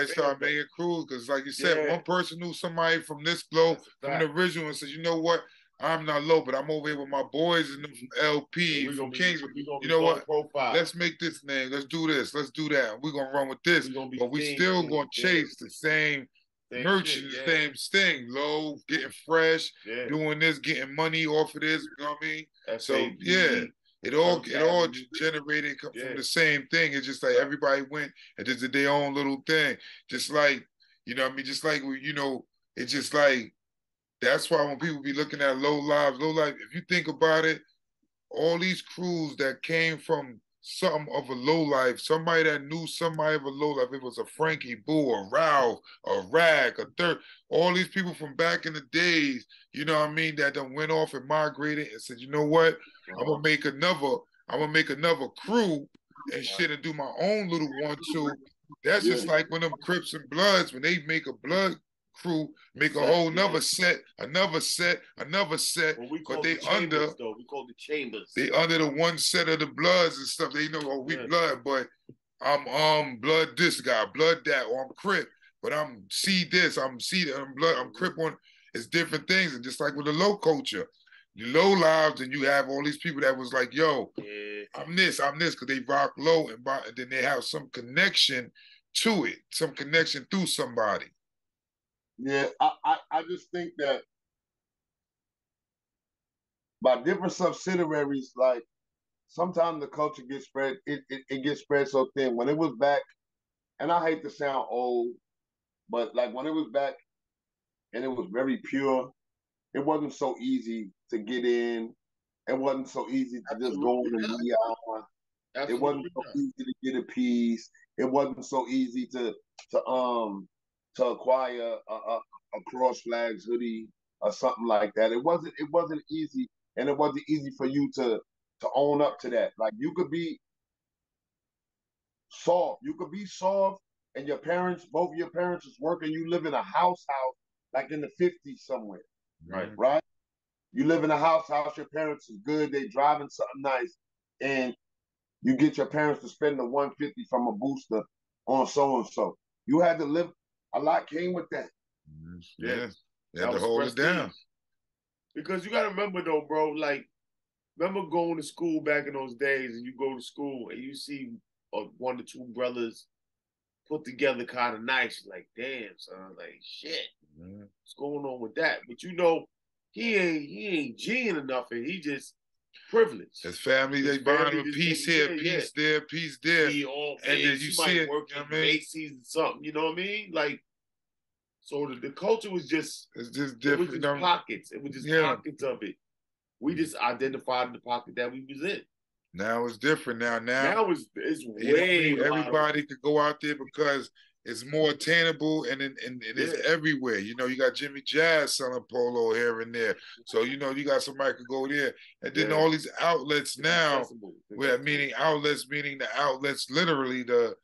started making crews, because like you said, one person knew somebody from this flow, from the original, and says, you know what, I'm not low, but I'm over here with my boys and them from LP, from Kingsville. You know what? Profile. Let's make this name. Let's do this. Let's do that. We're gonna run with this, but we still gonna chase the same merchant, the same thing. Low, getting fresh, doing this, getting money off of this. You know what I mean? So It all generated from the same thing. It's just like everybody went and just did their own little thing. Just like, you know what I mean? Just like, you know, it's just like, that's why when people be looking at low life, if you think about it, all these crews that came from something of a low life, somebody that knew somebody of a low life, it was a Frankie Boo, a Ralph, a Rag, a Third, all these people from back in the days, you know what I mean, that done went off and migrated and said, you know what, I'm gonna make another crew and shit and do my own little 1-2. That's just like when them Crips and Bloods, when they make a blood crew, make a whole another set, but they under, though. We call the chambers. They under the one set of the Bloods and stuff. They know, oh, we blood, but I'm blood this guy, blood that, or I'm Crip, but I'm C this, I'm C that, I'm blood, I'm Crip on. It's different things, and just like with the low culture, the low lives, and you have all these people that was like, yo, I'm this, because they rock low, and then they have some connection to it, some connection through somebody. Yeah, I just think that by different subsidiaries, like sometimes the culture gets spread, it gets spread so thin. When it was back, and I hate to sound old, but like when it was back and it was very pure, it wasn't so easy to get in. It wasn't so easy to just go on the neon. It wasn't so easy to get a piece. It wasn't so easy to acquire a cross flags hoodie or something like that. It wasn't easy, and it wasn't easy for you to own up to that. Like you could be soft. You could be soft, and both of your parents is working. You live in a house, like in the 50s somewhere. Right. Right? You live in a house, your parents is good, they driving something nice, and you get your parents to spend the 150 from a booster on so and so. You had to live, a lot came with that. Yeah. You had to hold it down. Because you gotta remember though, bro, like remember going to school back in those days, and you go to school and you see one or two brothers put together kind of nice, like damn son, like shit, what's going on with that? But you know, he ain't G'ing enough, and he just privileged. His family, they buying him a piece here, piece there, piece there, and then you see it. Work in Macy's and something, you know what I mean? Like, so the culture was just, it's just different. It was just pockets. It was just pockets of it. We just identified the pocket that we was in. Now it's different. Now it's way. Everybody could go out there because it's more attainable and it's everywhere. You know, you got Jimmy Jazz selling polo here and there. So, you know, you got somebody could go there. And then all these outlets now, meaning the outlets literally the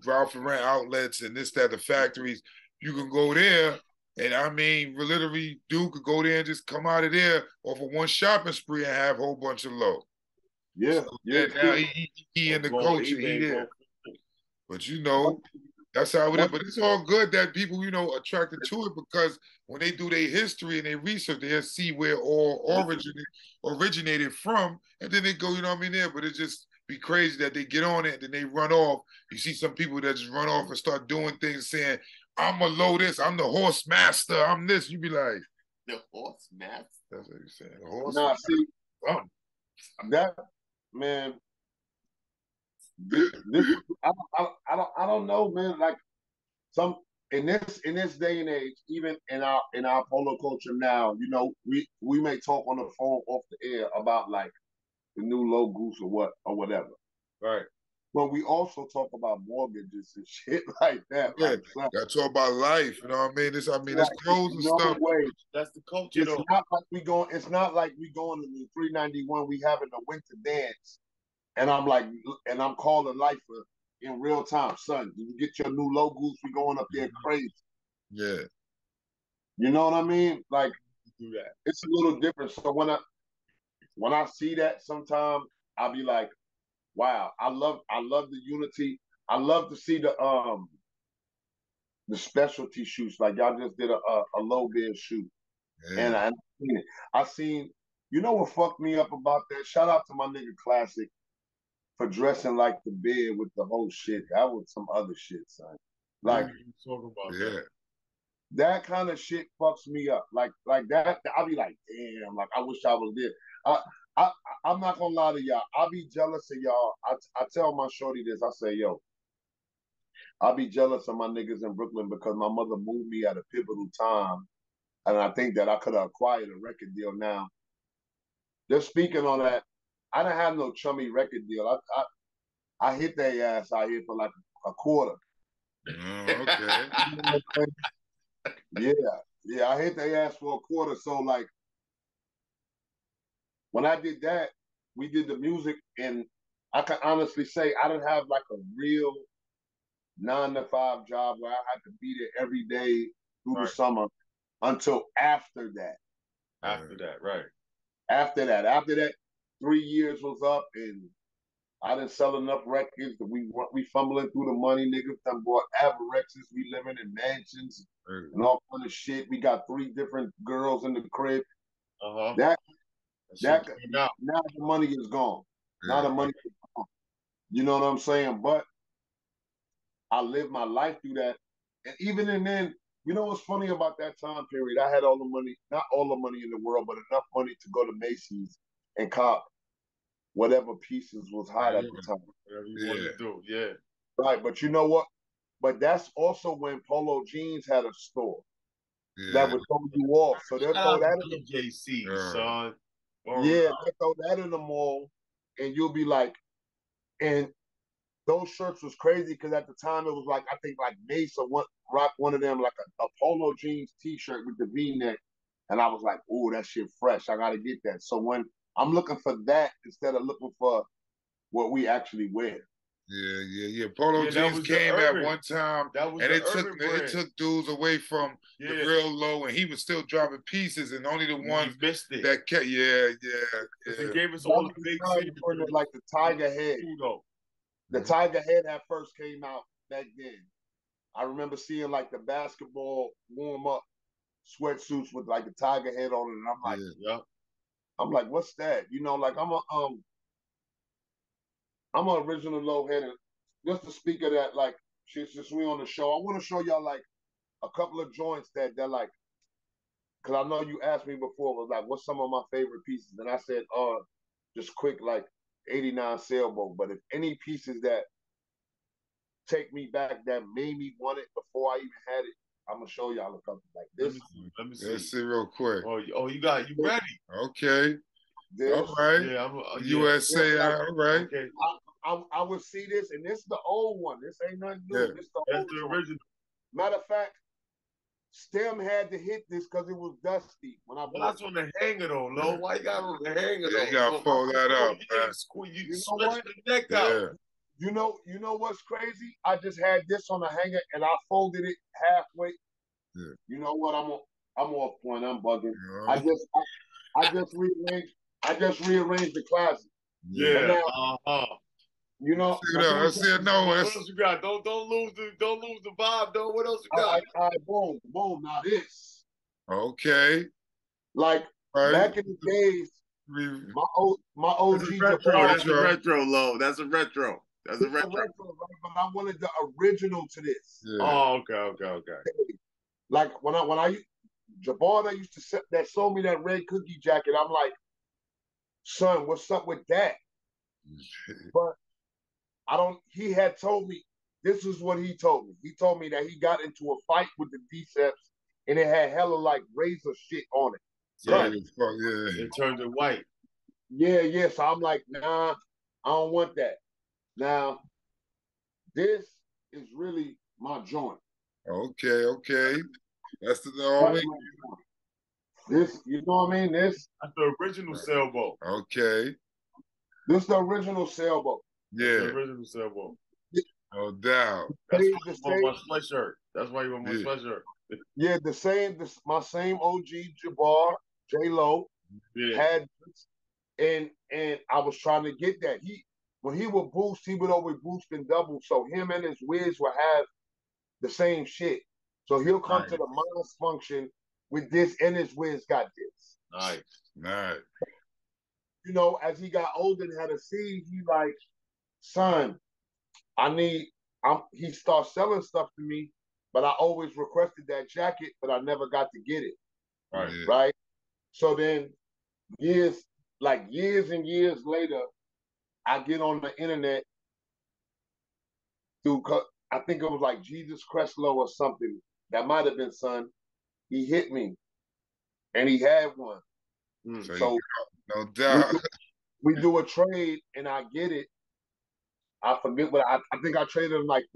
Ralph Lauren outlets and this, that, the factories. You can go there, and I mean, literally, dude could go there and just come out of there off of one shopping spree and have a whole bunch of low. Yeah, so, now he in the culture, he there. But you know, that's how it is. But it's all good that people, you know, attracted to it, because when they do their history and they research, they see where all originated from, and then they go, you know what I mean, there. But it just be crazy that they get on it and then they run off. You see some people that just run off and start doing things saying, I'm a low this, I'm the horse master, I'm this. You be like, the horse master? That's what you're saying. The horse master. See, that, man, this I don't know, man. Like in this day and age, even in our polo culture now, you know, we may talk on the phone off the air about like the new low goose or whatever. Right. But we also talk about mortgages and shit like that. Yeah, gotta talk about life. You know what I mean? It's clothes and stuff. That's the culture. It's not like we going. It's not like we going to the 391. We having a winter dance, and I'm calling Lifa in real time, son. Did you get your new logos? We going up there crazy. Yeah. You know what I mean? Like, it's a little different. So when I see that, sometimes I'll be like, wow, I love the unity. I love to see the specialty shoots. Like y'all just did a low bid shoot. Yeah. And I seen, you know what fucked me up about that? Shout out to my nigga Classic for dressing like the bed with the whole shit. That was some other shit, son. Like, talking about that kind of shit fucks me up. Like that, I'll be like, damn, like I wish I was there. I'm not gonna lie to y'all. I'll be jealous of y'all. I tell my shorty this. I say, yo, I'll be jealous of my niggas in Brooklyn because my mother moved me at a pivotal time, and I think that I could have acquired a record deal now. Just speaking on that, I didn't have no chummy record deal. I hit their ass out here for like a quarter. Okay. Yeah, I hit their ass for a quarter. So like, when I did that, we did the music, and I can honestly say I didn't have like a real 9-to-5 job where I had to be there every day through the summer until after that. After that, After that, 3 years was up, and I didn't sell enough records that we fumbling through the money. Niggas done bought Avarexes. We living in mansions and all kind of shit. We got 3 different girls in the crib. Now the money is gone. Now the money is gone. You know what I'm saying? But I lived my life through that. And even then, You know what's funny about that time period? I had all the money, not all the money in the world, but enough money to go to Macy's and cop whatever pieces was hot at the time. Whatever you want to do, yeah. Right, but you know what? But that's also when Polo Jeans had a store that would throw you off. So they'll throw that in the PJC, son. Yeah, they throw that in the mall, and you'll be like, and those shirts was crazy because at the time it was like I think like Mace or rock one of them like a Polo Jeans T-shirt with the V-neck, and I was like, "Ooh, that shit fresh! I gotta get that." So when I'm looking for that instead of looking for what we actually wear. Yeah. Polo jeans came at one time, and it took dudes away from the real low, and he was still dropping pieces, and only the ones that kept. Yeah. He gave us all the big signatures, like the Tiger Head. The Tiger Head that first came out back then. I remember seeing like the basketball warm up sweatsuits with like the Tiger Head on it, and I'm like, I'm like, what's that? You know, like I'm an original low headed. Just to speak of that, like since we on the show, I want to show y'all like a couple of joints that they're like, because I know you asked me before, was like, what's some of my favorite pieces? And I said, just quick, like 89 sailboat. But if any pieces that take me back that made me want it before I even had it, I'm gonna show y'all a couple like this. Let me see. Let's see real quick. Oh, you ready? Okay. This. All right. Yeah, USA. Yeah, all right. Okay. I would see this, and this is the old one. This ain't nothing new. Yeah. That's the original. Matter of fact, Stem had to hit this because it was dusty when I bought that's on the hanger though, Lo. Why you got on the hanger though? You gotta fold that up. You stretch the neck out. You know what's crazy? I just had this on the hanger and I folded it halfway. Yeah. You know what? I'm off point. I'm bugging. I just rearranged the closet. Yeah. You know, let's see it. No, what else you got? Don't lose the vibe, though. What else you got? All right, boom. Now this. Okay. Like back in the days, my OG. That's a retro, Lo. That's a retro. That's a retro. Right? But I wanted the original to this. Yeah. Oh, okay. Like when I Jabbar that used to that sold me that red cookie jacket, I'm like, son, what's up with that? But he had told me, this is what he told me. He told me that he got into a fight with the Decepts and it had hella like razor shit on it. Yeah. It turned it white. Yeah. So I'm like, nah, I don't want that. Now, this is really my joint. Okay. That's the only. This, you know what I mean? That's the original sailboat. Okay. This is the original sailboat. Yeah. The original sailboat. No doubt. That's why you want my sweatshirt. That's why you want my sweatshirt. Yeah, my same OG Jabbar, J-Lo, had this, and I was trying to get that. When he would boost, he would always boost and double. So him and his Wiz would have the same shit. So he'll come to the Mars function with this, and his Wiz got this. Nice. You know, as he got older and had a seed, he like, son, he started selling stuff to me, but I always requested that jacket, but I never got to get it. Right. So then years and years later, I get on the internet through, I think it was like Jesus Creslow or something. That might have been son. He hit me, and he had one. So no doubt. We do a trade, and I get it. I forget what I think I traded him like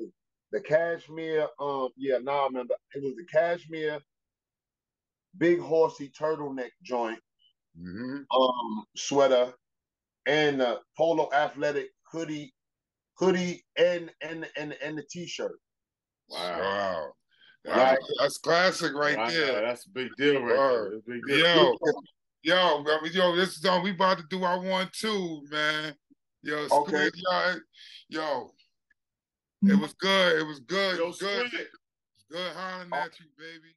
the cashmere. I remember it was the cashmere big horsey turtleneck joint, sweater, and the polo athletic hoodie, and the t-shirt. Wow. That's classic right there. That's a big deal right there. Big deal. Yo, this is we about to do our 1-2, man. Yo, Squint, yo, it was good. It was good. Yo, It was good. Squint. Good hollering at you, baby.